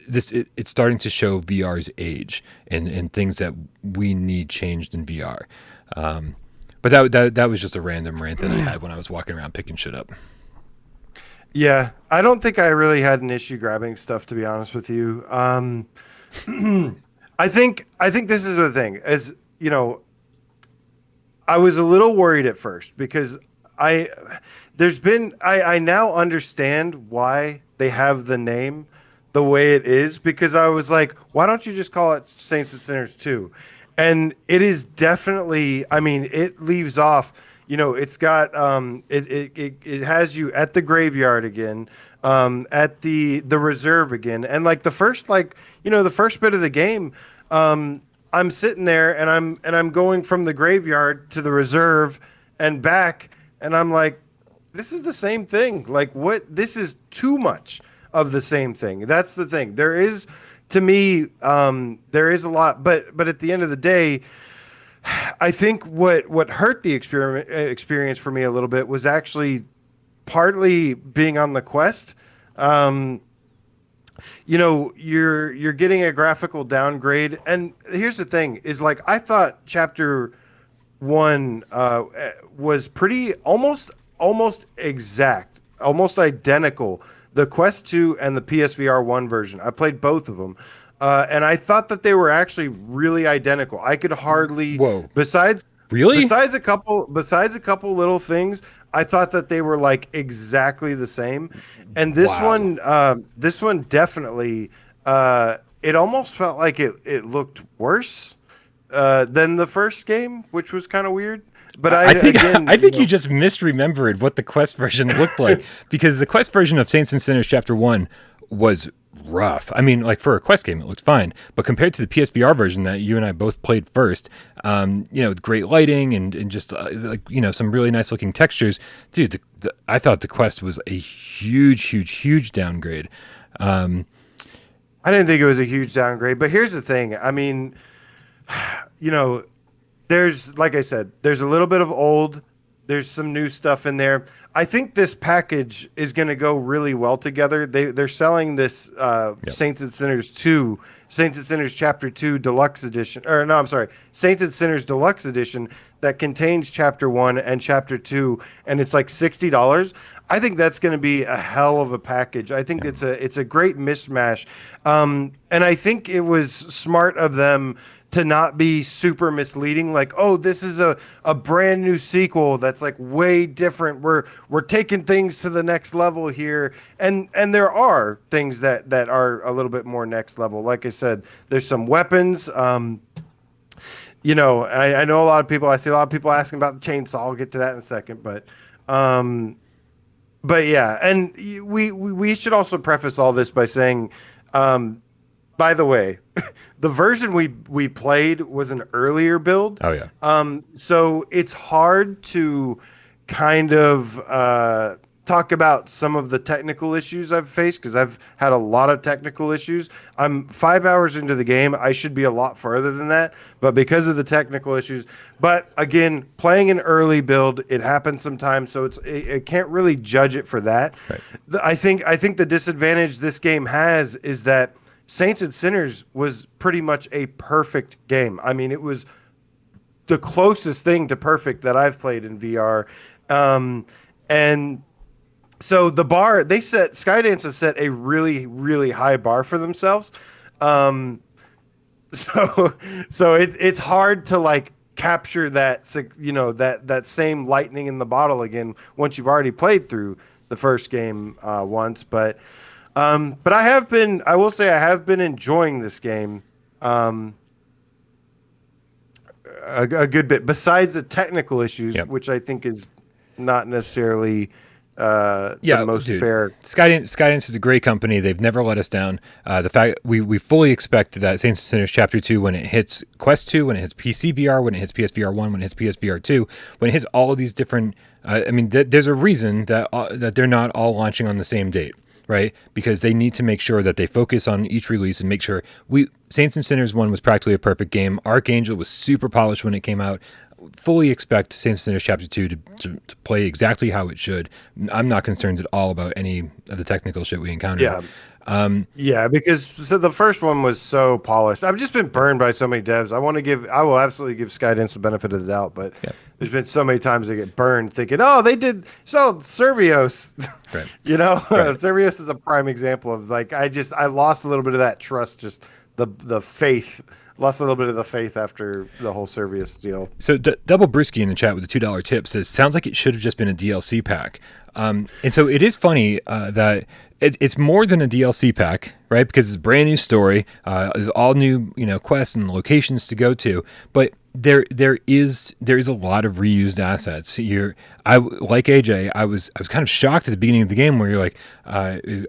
A: it's starting to show VR's age and things that we need changed in VR. But that was just a random rant that I had when I was walking around picking shit up.
B: Yeah, I don't think I really had an issue grabbing stuff, to be honest with you. I think this is the thing, as I was a little worried at first because I now understand why they have the name the way it is, because I was like, why don't you just call it Saints and Sinners 2? And it is definitely, I mean, it leaves off, It's got it has you at the graveyard again, at the reserve again, and like the first the first bit of the game, I'm sitting there and I'm going from the graveyard to the reserve and back, and I'm like, this is the same thing. Like, what? This is too much of the same thing. That's the thing. There is, to me, there is a lot, but at the end of the day, I think what hurt the experience for me a little bit was actually partly being on the quest. You're getting a graphical downgrade, and here's the thing: is like I thought Chapter 1 was pretty almost exact, almost identical. The Quest 2 and the PSVR 1 version. I played both of them. And I thought that they were actually really identical. I could hardly, besides a couple little things, I thought that they were like exactly the same. And this one definitely, it almost felt like it looked worse than the first game, which was kind of weird. But I think
A: you just misremembered what the Quest version looked like, because the Quest version of Saints and Sinners Chapter 1 was rough. I mean, like, for a Quest game, it looked fine, but compared to the PSVR version that you and I both played first, with great lighting and just some really nice looking textures, dude. I thought the Quest was a huge downgrade.
B: I didn't think it was a huge downgrade, but here's the thing. I mean, there's, like I said, there's a little bit of old. There's some new stuff in there. I think this package is going to go really well together. They're selling this Saints and Sinners 2, Saints and Sinners Chapter 2 Deluxe Edition. Or no, I'm sorry, Saints and Sinners Deluxe Edition that contains Chapter 1 and Chapter 2, and it's like $60. I think that's going to be a hell of a package. I think it's a great mismatch. And I think it was smart of them to not be super misleading, like, oh, this is a brand new sequel that's like way different. We're taking things to the next level here, and there are things that are a little bit more next level. Like I said, there's some weapons. I know a lot of people. I see a lot of people asking about the chainsaw. I'll get to that in a second, but yeah, and we should also preface all this by saying, by the way, the version we played was an earlier build.
A: Oh yeah.
B: So it's hard to kind of talk about some of the technical issues I've faced, because I've had a lot of technical issues. I'm 5 hours into the game. I should be a lot further than that, but because of the technical issues. But again, playing an early build, it happens sometimes, so it can't really judge it for that.
A: Right.
B: I think the disadvantage this game has is that Saints and Sinners was pretty much a perfect game. I mean, it was the closest thing to perfect that I've played in VR. And so the bar, Skydance has set a really, really high bar for themselves. So it's hard to like capture that, that same lightning in the bottle again once you've already played through the first game once. But I will say I have been enjoying this game a good bit, besides the technical issues, which I think is not necessarily the most fair.
A: Skydance is a great company. They've never let us down. The fact we fully expect that Saints and Sinners Chapter 2, when it hits Quest 2, when it hits PC VR, when it hits PSVR 1, when it hits PSVR 2, when it hits all of these different, there's a reason that they're not all launching on the same date. Right, because they need to make sure that they focus on each release and make sure Saints and Sinners 1 was practically a perfect game. Archangel was super polished when it came out. Fully expect Saints and Sinners Chapter 2 to play exactly how it should. I'm not concerned at all about any of the technical shit we encountered.
B: Yeah. Because the first one was so polished. I've just been burned by so many devs. I will absolutely give Skydance the benefit of the doubt, but there's been so many times they get burned thinking, oh, they did Servios.
A: Right.
B: Right. Servios is a prime example of like, I lost a little bit of that trust, just the faith. Lost a little bit of the faith after the whole Servius deal.
A: So Double Brewski in the chat with a $2 tip says, sounds like it should have just been a DLC pack. And so it is funny that it's more than a DLC pack, right? Because it's a brand new story, there's all new quests and locations to go to. But there is a lot of reused assets. I like AJ. I was kind of shocked at the beginning of the game where you're like,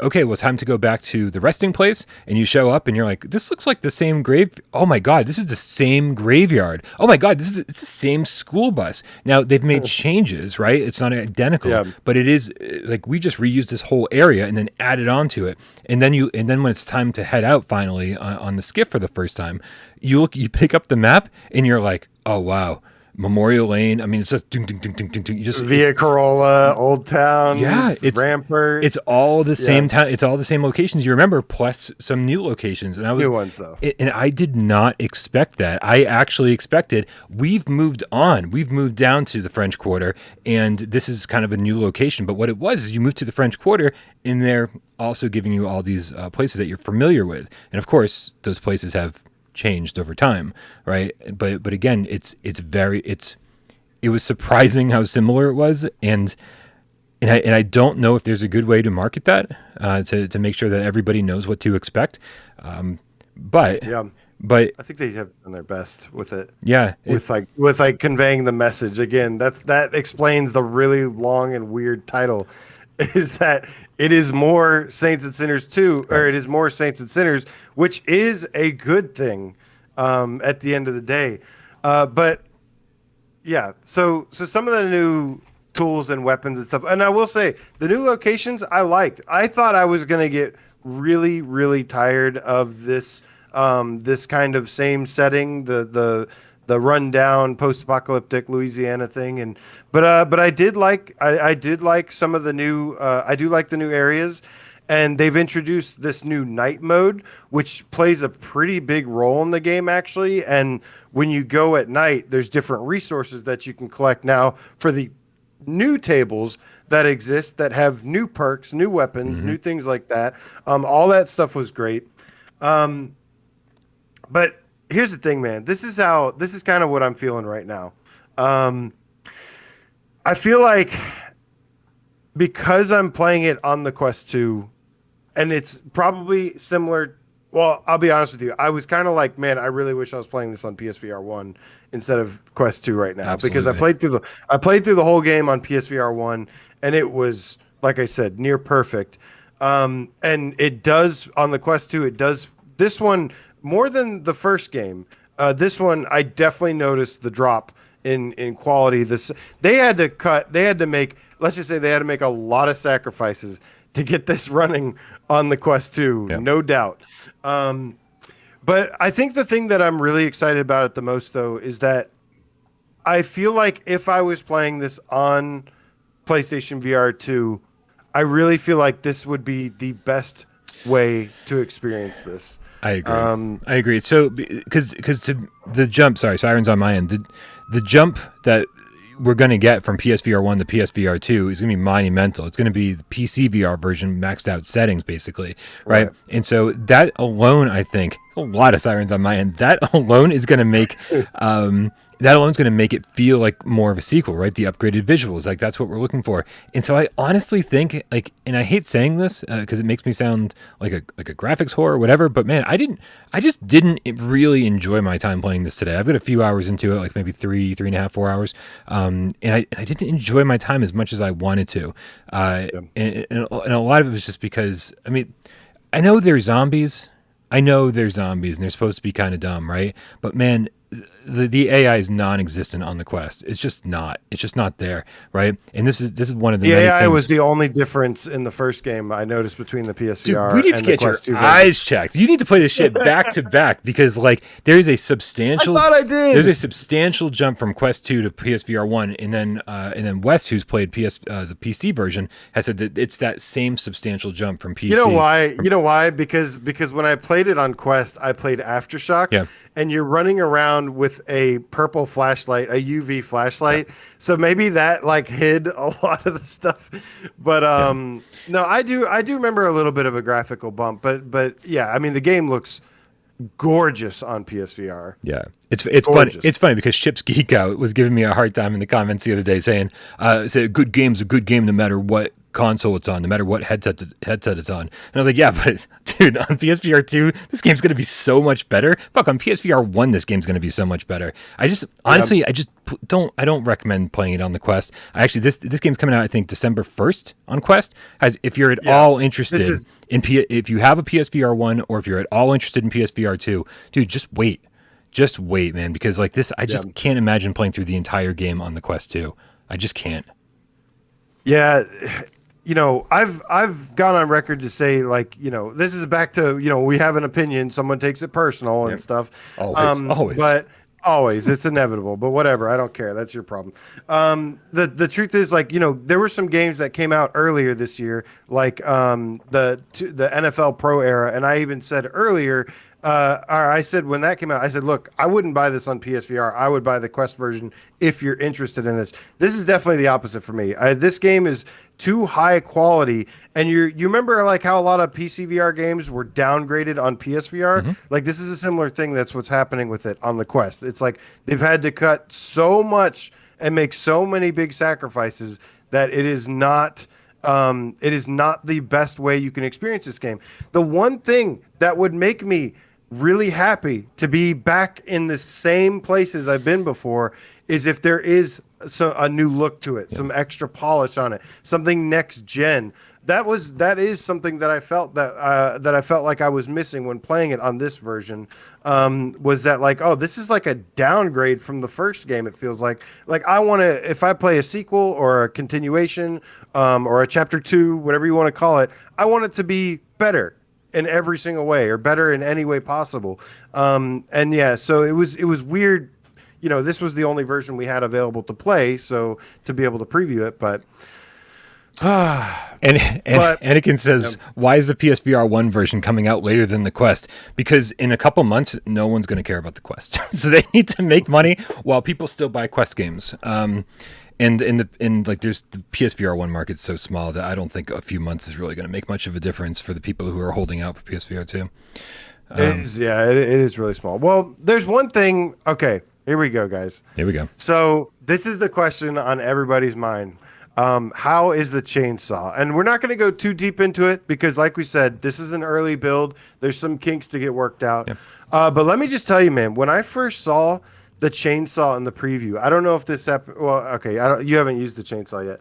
A: okay, well, time to go back to the resting place, and you show up and you're like, this looks like the same grave. Oh my god, this is the same graveyard. Oh my god, it's the same school bus. Now they've made changes, right? It's not identical, but it is like we just reused this whole area and then added onto it, and then when it's time to head out finally on the skiff for the first time. You pick up the map and you're like, oh wow, Memorial Lane. I mean, it's just ding, ding, ding, ding, ding, ding. You just
B: Via Corolla, Old Town, it's Rampart.
A: It's all the same town. It's all the same locations you remember, plus some new locations. And
B: new ones though.
A: And I did not expect that. I actually expected we've moved on. We've moved down to the French Quarter, and this is kind of a new location. But what it was is you moved to the French Quarter, and they're also giving you all these places that you're familiar with. And of course, those places have changed over time, right? But again, it was surprising how similar it was, and I don't know if there's a good way to market that to make sure that everybody knows what to expect. But I think they have done their best with it.
B: Yeah, with conveying the message. Again, that explains the really long and weird title. Is that it is more Saints and Sinners 2, or it is more Saints and Sinners, which is a good thing at the end of the day. But yeah, so some of the new tools and weapons and stuff, and I will say the new locations I liked. I thought I was going to get really, really tired of this this kind of same setting, the rundown post-apocalyptic Louisiana thing, but I did like some of the new I do like the new areas, and they've introduced this new night mode, which plays a pretty big role in the game actually. And when you go at night, there's different resources that you can collect now for the new tables that exist that have new perks, new weapons, new things like that. All that stuff was great. But here's the thing, man. This is kind of what I'm feeling right now. I feel like because I'm playing it on the Quest 2, and it's probably similar. Well, I'll be honest with you. I was kind of like, man, I really wish I was playing this on PSVR 1 instead of Quest 2 right now. Absolutely. Because I played through the whole game on PSVR 1, and it was, like I said, near perfect. And it does on the Quest 2. It does this one more than the first game. This one, I definitely noticed the drop in quality. They had to make a lot of sacrifices to get this running on the Quest 2, no doubt. But I think the thing that I'm really excited about it the most, though, is that I feel like if I was playing this on PlayStation VR 2, I really feel like this would be the best way to experience this.
A: I agree. So, because to the jump, sorry, Sirens on my end. The jump that we're going to get from PSVR 1 to PSVR 2 is going to be monumental. It's going to be the PC VR version, maxed out settings, basically, right? And so that alone, I think, a lot of Sirens on my end. That alone is going to make it feel like more of a sequel, right? The upgraded visuals, like that's what we're looking for. And so I honestly think, like, and I hate saying this because it makes me sound like a graphics whore or whatever, but man, I just didn't really enjoy my time playing this today. I've got a few hours into it, like maybe 3.5, 4 hours, and I didn't enjoy my time as much as I wanted to, and a lot of it was just because, I mean, I know they're zombies, and they're supposed to be kind of dumb, right? But man, the AI is non-existent on the Quest. It's just not there, right? And this is one of the many
B: AI
A: things.
B: was the only difference in the first game I noticed between the PSVR.
A: Dude, we need to get your eyes checked. You need to play this shit back to back because like there is a substantial.
B: I thought I did.
A: There's a substantial jump from Quest 2 to PSVR 1, and then Wes, who's played the PC version, has said that it's that same substantial jump from PC.
B: You know why? Because when I played it on Quest, I played Aftershock. Yeah. And you're running around with a purple flashlight, a UV flashlight. So maybe that like hid a lot of the stuff. But no, I do remember a little bit of a graphical bump. But yeah, I mean the game looks gorgeous on PSVR.
A: Yeah. It's funny. It's funny because Chips Geek Out was giving me a hard time in the comments the other day saying a good game's a good game no matter what console it's on, no matter what headset it's on. And I was like, yeah, but dude, on PSVR 2, this game's going to be so much better. Fuck, on PSVR 1, this game's going to be so much better. Honestly, I don't recommend playing it on the Quest. This game's coming out, I think, December 1st on Quest. If you're at all interested if you have a PSVR 1 or if you're at all interested in PSVR 2, dude, just wait. Just wait, man, because like this, I just can't imagine playing through the entire game on the Quest 2. I just can't.
B: Yeah, I've gone on record to say, like, this is back to, we have an opinion, someone takes it personal and stuff.
A: Always.
B: But always, it's inevitable. But whatever, I don't care. That's your problem. The truth is, like, there were some games that came out earlier this year, like the NFL Pro era, and I even said earlier. I said when that came out, I said, look, I wouldn't buy this on PSVR. I would buy the Quest version if you're interested in this. This is definitely the opposite for me. This game is too high quality. And you remember like how a lot of PCVR games were downgraded on PSVR? Mm-hmm. Like this is a similar thing. That's what's happening with it on the Quest. It's like they've had to cut so much and make so many big sacrifices that it is not the best way you can experience this game. The one thing that would make me really happy to be back in the same places I've been before is if there is a new look to it, some extra polish on it, something next gen. That is something that I felt like I was missing when playing it on this version. Was that like, oh, this is like a downgrade from the first game? It feels like I want to, if I play a sequel or a continuation, or a chapter 2, whatever you want to call it, I want it to be better in every single way, or better in any way possible. So it was weird. This was the only version we had available to play, so to be able to preview it, but.
A: Anakin says, why is the PSVR 1 version coming out later than the Quest? Because in a couple months, no one's going to care about the Quest. So they need to make money while people still buy Quest games. And there's the PSVR 1 market's so small that I don't think a few months is really going to make much of a difference for the people who are holding out for PSVR 2.
B: It is really small. Well, there's one thing. Okay, here we go, guys.
A: Here we go.
B: So this is the question on everybody's mind. How is the chainsaw? And we're not going to go too deep into it because, like we said, this is an early build. There's some kinks to get worked out. Yeah. But let me just tell you, man, when I first saw the chainsaw in the preview, I don't know if this happened. Well, okay, you haven't used the chainsaw yet.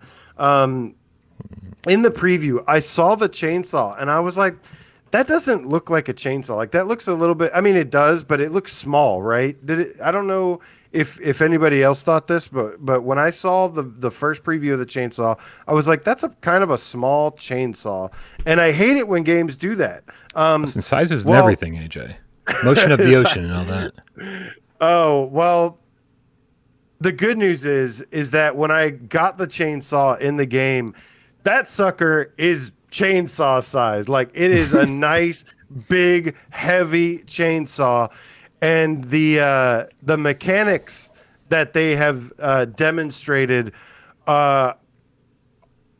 B: In the preview, I saw the chainsaw and I was like, that doesn't look like a chainsaw. Like that looks a little bit, I mean, it does, but it looks small, right? I don't know if anybody else thought this, but when I saw the first preview of the chainsaw, I was like, that's a kind of a small chainsaw. And I hate it when games do that.
A: Listen, sizes and everything, AJ. Motion of the ocean and all that.
B: Oh, well, the good news is that when I got the chainsaw in the game, that sucker is chainsaw size. Like it is a nice, big, heavy chainsaw. And the mechanics that they have demonstrated, like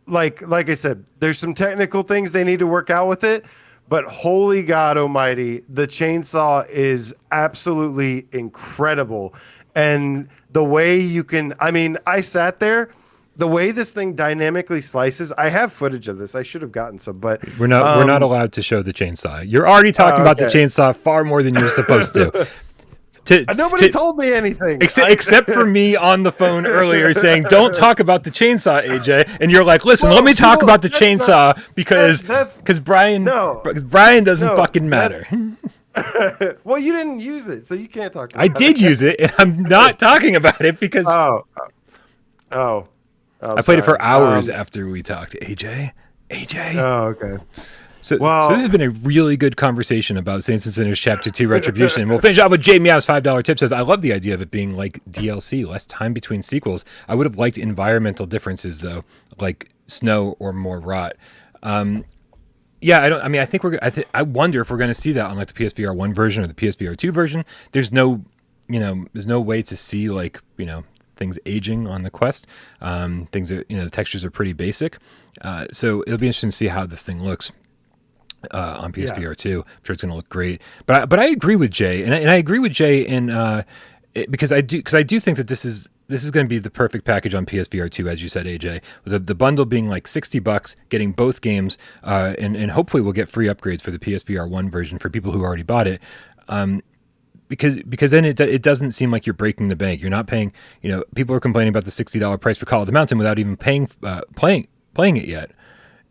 B: I said, there's some technical things they need to work out with it. But holy God almighty, the chainsaw is absolutely incredible. And the way you can, I mean, I sat there, the way this thing dynamically slices, I have footage of this. I should have gotten some, but
A: we're not allowed to show the chainsaw. You're already talking about the chainsaw far more than you're supposed to.
B: Nobody told me anything.
A: Except for me on the phone earlier saying, don't talk about the chainsaw, AJ. And you're like, listen, let me talk about the chainsaw because Brian doesn't fucking matter.
B: Well, you didn't use it, so you can't talk about
A: it. I did use it, and I'm not talking about it because... I played it for hours after we talked. AJ?
B: Oh, okay.
A: So this has been a really good conversation about Saints and Sinners Chapter 2 Retribution. And we'll finish out with Jay Meow's $5 tip. Says, I love the idea of it being like DLC, less time between sequels. I would have liked environmental differences, though, like snow or more rot. I wonder if we're going to see that on like the PSVR 1 version or the PSVR 2 version. There's no way to see things aging on the Quest. Things are, the textures are pretty basic. So it'll be interesting to see how this thing looks. On PSVR 2, I'm sure it's going to look great. But I agree with Jay, and I agree with Jay because I do think that this is this is going to be the perfect package on PSVR 2, as you said, AJ. The bundle being like $60, getting both games, and hopefully we'll get free upgrades for the PSVR 1 version for people who already bought it. Because then it doesn't seem like you're breaking the bank. You're not paying. People are complaining about the $60 price for Call of the Mountain without even playing it yet.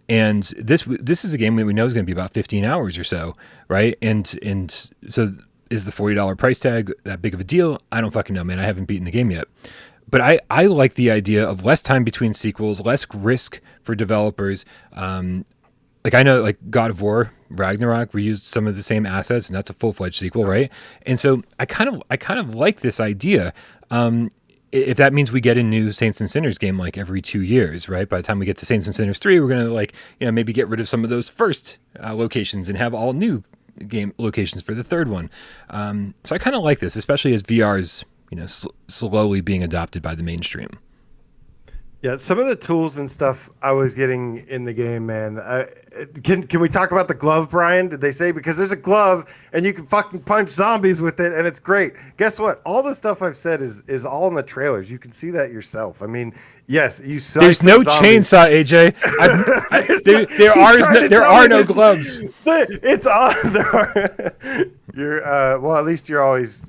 A: And this is a game that we know is going to be about 15 hours or so, right? And so is the $40 price tag that big of a deal? I don't fucking know, man. I haven't beaten the game yet. But I like the idea of less time between sequels, less risk for developers. Like I know, like God of War Ragnarok reused some of the same assets, and that's a full-fledged sequel, right? And so I kind of like this idea. If that means we get a new Saints and Sinners game like every 2 years, right? By the time we get to Saints and Sinners 3, we're gonna maybe get rid of some of those first locations and have all new game locations for the third one. So I kind of like this, especially as VR is slowly being adopted by the mainstream.
B: Yeah, some of the tools and stuff I was getting in the game, man. Can we talk about the glove, Brian? Did they say? Because there's a glove and you can fucking punch zombies with it, and it's great. Guess what? All the stuff I've said is all in the trailers. You can see that yourself. I mean, yes, you saw.
A: There's no chainsaw, AJ. There are no gloves.
B: It's on. You're well. At least you're always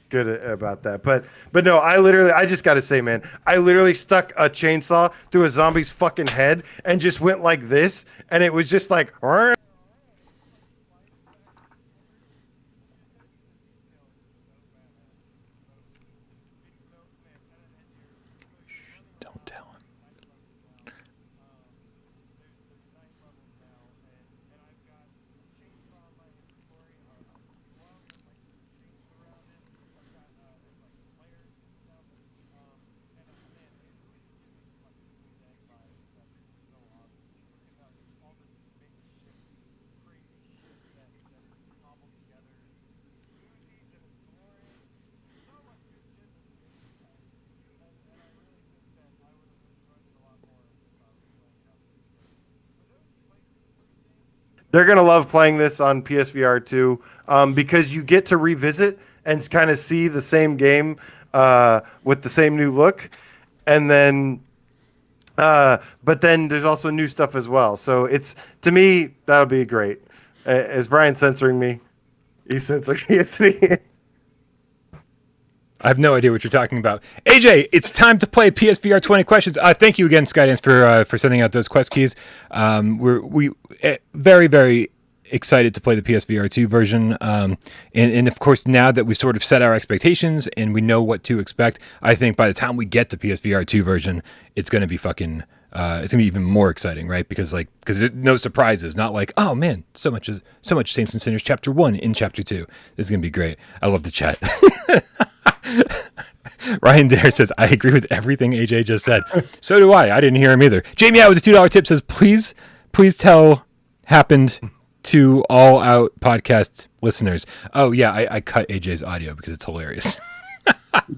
B: good about that. But no, I just got to say, man, I literally stuck a chainsaw through a zombie's fucking head and just went like this, and it was just like.
A: Don't tell him.
B: They're going to love playing this on PSVR 2 because you get to revisit and kind of see the same game with the same new look. And then, but then there's also new stuff as well. So to me, that'll be great. Is Brian censoring me? He's censoring me, isn't he?
A: I have no idea what you're talking about. AJ, it's time to play PSVR 20 questions. Thank you again, Skydance, for sending out those quest keys. We're very, very excited to play the PSVR 2 version. And of course, now that we've sort of set our expectations and we know what to expect, I think by the time we get the PSVR 2 version, it's going to be fucking... it's gonna be even more exciting, right? Because there's no surprises. Not like, oh man, so much Saints and Sinners Chapter 1 in Chapter 2. This is gonna be great. I love the chat. Ryan Dare says, I agree with everything AJ just said. So do I. I didn't hear him either. Jamie out with a $2 tip says, please tell happened to All Out podcast listeners. Oh yeah, I cut AJ's audio because it's hilarious.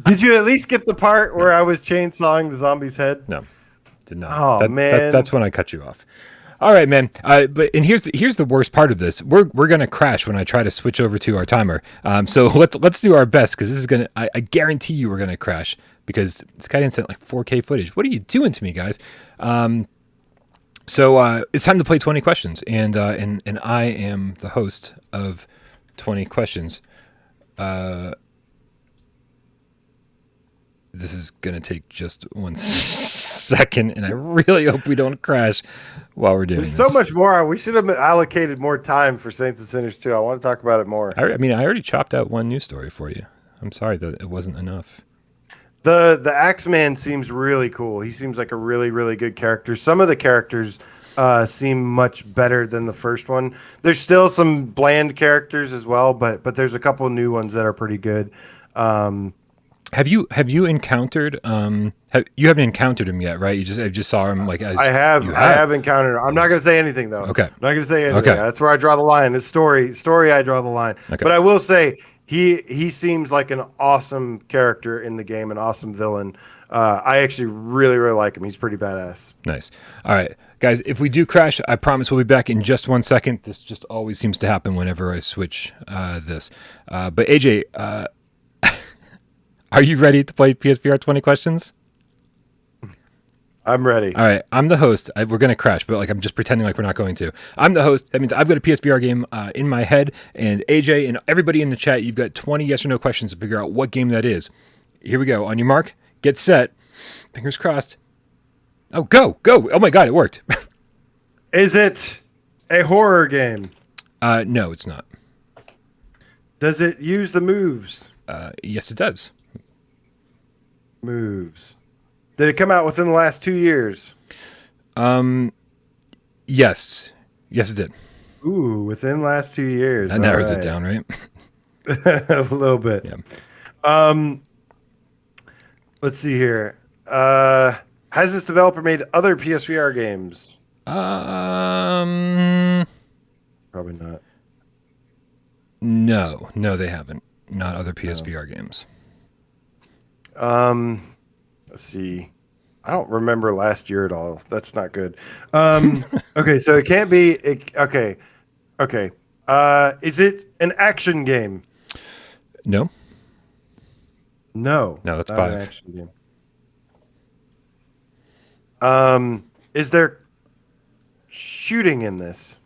B: Did you at least get the part where I was chainsawing the zombie's head?
A: No, did not.
B: Oh man,
A: that's when I cut you off. All right, man. But here's the worst part of this. We're gonna crash when I try to switch over to our timer. So let's do our best because this is gonna. I guarantee you we're gonna crash because this guy didn't send like 4K footage. What are you doing to me, guys? So it's time to play 20 questions, and I am the host of 20 questions. This is gonna take just 1 second, and I really hope we don't crash while we're doing this.
B: There's so much more. We should have allocated more time for Saints and Sinners 2. I want to talk about it more.
A: I already chopped out one news story for you. I'm sorry that it wasn't enough.
B: The Axeman seems really cool. He seems like a really, really good character. Some of the characters seem much better than the first one. There's still some bland characters as well, but there's a couple new ones that are pretty good.
A: Have you encountered you haven't encountered him yet, right? You just saw him like as
B: I have encountered him. I'm not going to say anything though.
A: Okay.
B: I'm not going to say anything.
A: Okay.
B: That's where I draw the line. It's story I draw the line.
A: Okay.
B: But I will say he seems like an awesome character in the game, an awesome villain. I actually really, really like him. He's pretty badass. Nice.
A: All right, guys, if we do crash, I promise we'll be back in just 1 second. This just always seems to happen whenever I switch this. But AJ, Are you ready to play PSVR 20 questions?
B: I'm ready.
A: All right, I'm the host. We're going to crash, but like I'm just pretending like we're not going to. I'm the host. That means I've got a PSVR game in my head, and AJ and everybody in the chat, you've got 20 yes or no questions to figure out what game that is. Here we go. On your mark, get set. Fingers crossed. Oh, go. Oh my God, it worked.
B: Is it a horror game?
A: No, it's not.
B: Does it use the moves?
A: Yes, it does.
B: Moves. Did it come out within the last 2 years?
A: Yes. Yes, it did.
B: Ooh, within the last 2 years.
A: That narrows it down, right?
B: A little bit.
A: Yeah.
B: Let's see here. Has this developer made other PSVR games? Probably not.
A: No, they haven't. Not other PSVR games.
B: Let's see. I don't remember last year at all. That's not good. Okay, so it can't be. Okay. Is it an action game?
A: No.
B: No.
A: No, that's
B: not
A: 5.
B: An action game. Is there shooting in this?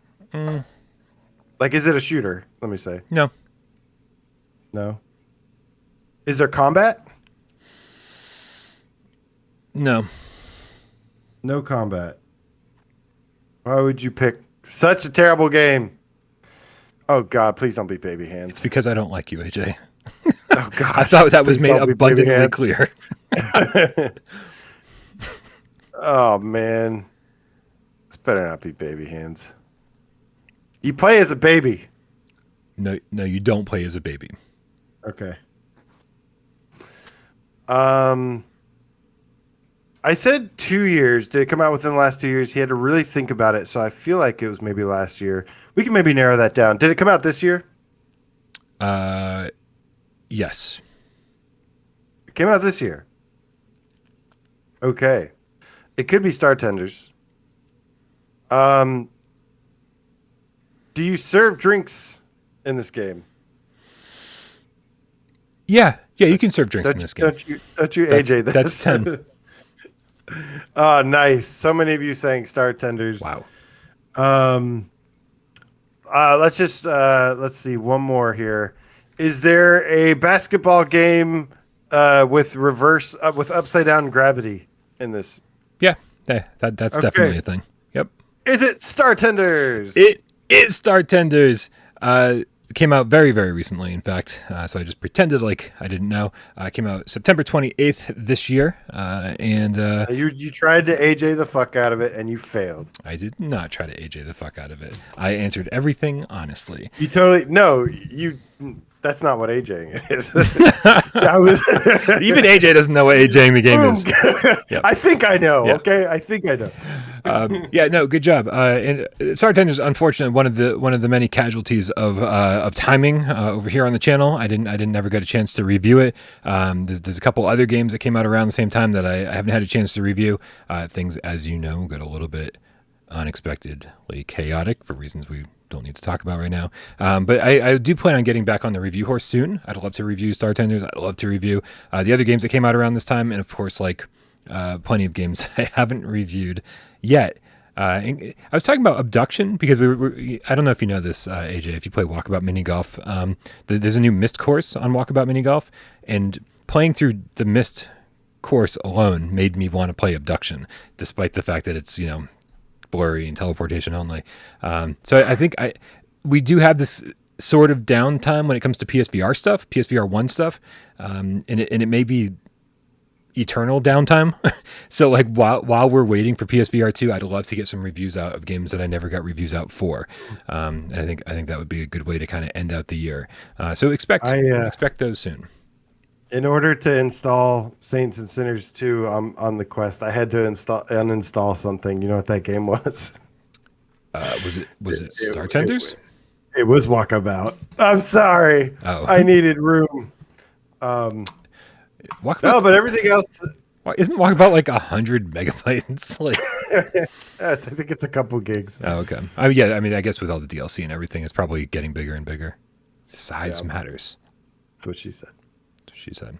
B: Like, is it a shooter? Let me say.
A: No.
B: No. Is there combat?
A: No.
B: No combat. Why would you pick such a terrible game? Oh God, please don't be Baby Hands.
A: It's because I don't like you, AJ.
B: Oh God.
A: I thought that was made abundantly clear.
B: Oh man. This better not be Baby Hands. You play as a baby.
A: No, you don't play as a baby.
B: Okay. I said 2 years. Did it come out within the last 2 years? He had to really think about it, so I feel like it was maybe last year. We can maybe narrow that down. Did it come out this year?
A: Yes.
B: It came out this year. Okay. It could be Star Tenders. Do you serve drinks in this game?
A: Yeah, you can serve drinks in this game.
B: Don't you AJ this?
A: That's 10.
B: Oh, nice. So many of you saying Star Tenders.
A: Wow.
B: Let's see one more here. Is there a basketball game with upside down gravity in this?
A: Yeah, that's definitely a thing. Yep.
B: Is it Star Tenders?
A: It is Star Tenders. It came out very, very recently, in fact. So I just pretended like I didn't know. It came out September 28th this year.
B: You tried to AJ the fuck out of it, and you failed.
A: I did not try to AJ the fuck out of it. I answered everything honestly.
B: You totally... No, you... That's not what AJing is.
A: Even AJ doesn't know what AJing the game is.
B: Yep. I think I know.
A: Yep.
B: Okay, I think I know.
A: Yeah, no, good job. And Star Tenders, unfortunately, one of the many casualties of timing over here on the channel. I didn't ever get a chance to review it. There's a couple other games that came out around the same time that I haven't had a chance to review. Things, as you know, got a little bit unexpectedly chaotic for reasons we don't need to talk about right now. But I do plan on getting back on the review horse soon. I'd love to review Star Tenders. I'd love to review the other games that came out around this time, and of course, plenty of games I haven't reviewed yet. I was talking about Abduction because I don't know if you know this, AJ, if you play Walkabout Mini Golf. There's a new Myst course on Walkabout Mini Golf, and playing through the Myst course alone made me want to play Abduction, despite the fact that it's, blurry and teleportation only. So I think we do have this sort of downtime when it comes to PSVR stuff, PSVR 1 stuff, and it may be eternal downtime. So while we're waiting for PSVR 2, I'd love to get some reviews out of games that I never got reviews out for. And I think that would be a good way to kind of end out the year. So expect those soon.
B: In order to install Saints and Sinners 2 on the Quest, I had to uninstall something. You know what that game was?
A: Was it Star Tenders?
B: It was Walkabout. I'm sorry.
A: Oh.
B: I needed room.
A: Walkabout,
B: no, but everything else...
A: Isn't Walkabout like 100 megabytes?
B: I think it's a couple gigs.
A: Oh, okay. Yeah, I guess with all the DLC and everything, it's probably getting bigger and bigger. Size matters.
B: That's what she said.
A: She said.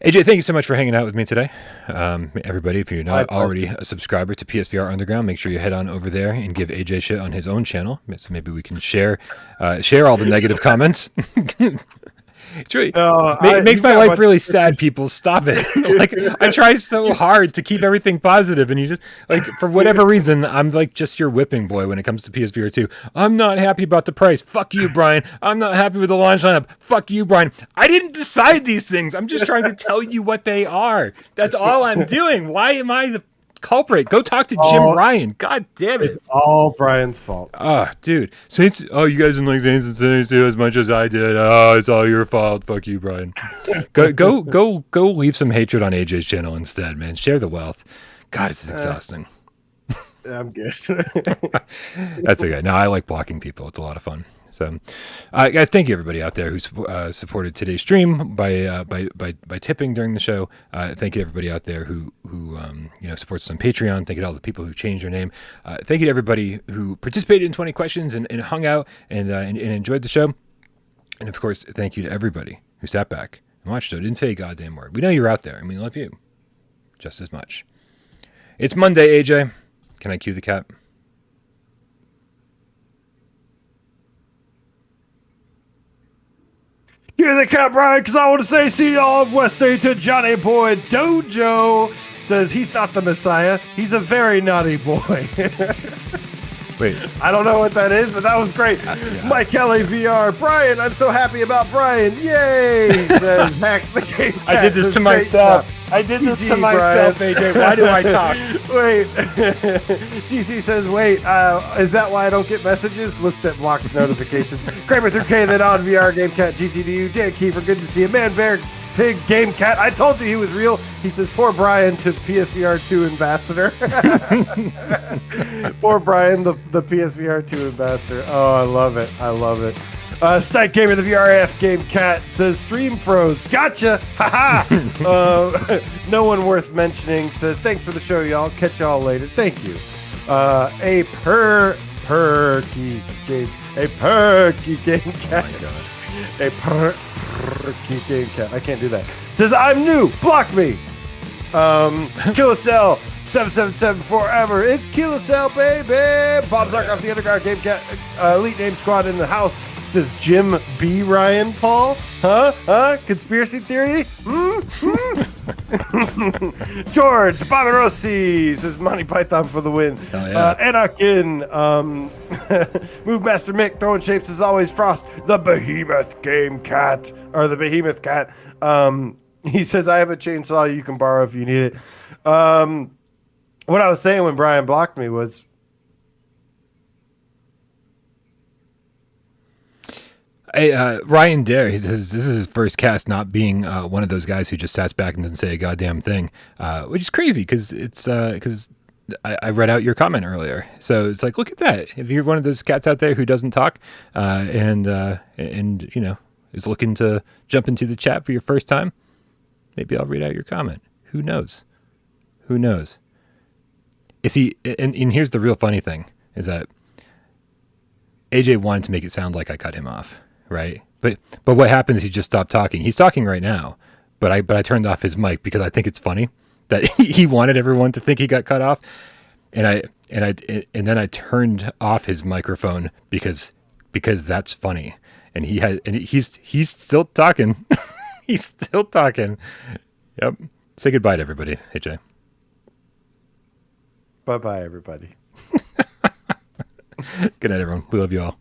A: AJ, thank you so much for hanging out with me today. Everybody, if you're not already a subscriber to PSVR Underground, make sure you head on over there and give AJ shit on his own channel. So maybe we can share all the negative comments. It's really it makes my life really sad. People, stop it! Like, I try so hard to keep everything positive, and you just, like, for whatever reason, I'm like just your whipping boy when it comes to PSVR 2. I'm not happy about the price. Fuck you, Brian. I'm not happy with the launch lineup. Fuck you, Brian. I didn't decide these things. I'm just trying to tell you what they are. That's all I'm doing. Why am I the culprit? Go talk to Jim Ryan. God damn it.
B: It's all Brian's fault.
A: Dude. Saints, you guys didn't like Saints and Sinners as much as I did. It's all your fault. Fuck you, Brian. Go leave some hatred on AJ's channel instead, man. Share the wealth. God, it's exhausting.
B: I'm good.
A: That's okay. No, I like blocking people. It's a lot of fun. So, guys, thank you everybody out there who supported today's stream by tipping during the show. Thank you everybody out there who supports us on Patreon. Thank you to all the people who changed their name. Thank you to everybody who participated in 20 questions and hung out and enjoyed the show. And of course, thank you to everybody who sat back and watched it. Didn't say a goddamn word. We know you're out there, and we love you just as much. It's Monday, AJ. Can I cue the cat?
B: Here they come, Brian, because I want to say see y'all on Wednesday to Johnny Boy Dojo. Says he's not the Messiah. He's a very naughty boy.
A: Wait.
B: I don't know what that is, but that was great. Yeah. Mike Kelly VR. Brian, I'm so happy about Brian. Yay! He says, hack the game.
A: I did this to myself. I did this to myself, Brian. AJ. Why do I talk?
B: Wait. GC says, wait, is that why I don't get messages? Looked at blocked notifications. Kramer 3K, then on VR, Gamecat, GTDU, Dan Kiefer, good to see you. Man, Bear, Pig, Gamecat. I told you he was real. He says, poor Brian to PSVR2 ambassador. Poor Brian, the PSVR2 ambassador. Oh, I love it. I love it. Stike Gamer, the VRF Gamecat says, stream froze. Gotcha. Haha. No one worth mentioning says, thanks for the show, y'all. Catch y'all later. Thank you. A perky game. A perky Gamecat. Oh my God. A perky Gamecat. I can't do that. Says, I'm new. Block me. Kilocell 777 forever. It's Kilocell, baby. Bob Zarkoff, the Underground Gamecat Elite Name Squad in the house. Says Jim B. Ryan Paul. Huh? Conspiracy theory? George Bobby Rossi says Monty Python for the win.
A: Oh, yeah.
B: Anakin. Move Master Mick throwing shapes as always. Frost the Behemoth Game Cat or the Behemoth Cat. He says I have a chainsaw you can borrow if you need it. What I was saying when Brian blocked me was.
A: Hey, Ryan Dare, he says this is his first cast not being one of those guys who just sats back and doesn't say a goddamn thing, which is crazy because I read out your comment earlier. So it's like, look at that. If you're one of those cats out there who doesn't talk and is looking to jump into the chat for your first time, maybe I'll read out your comment. Who knows? Who knows? You see, and here's the real funny thing is that AJ wanted to make it sound like I cut him off. Right. But what happens is he just stopped talking. He's talking right now, but I turned off his mic because I think it's funny that he wanted everyone to think he got cut off. And then I turned off his microphone because that's funny. And he's still talking. He's still talking. Yep. Say goodbye to everybody, AJ.
B: Bye-bye, everybody.
A: Good night, everyone. We love you all.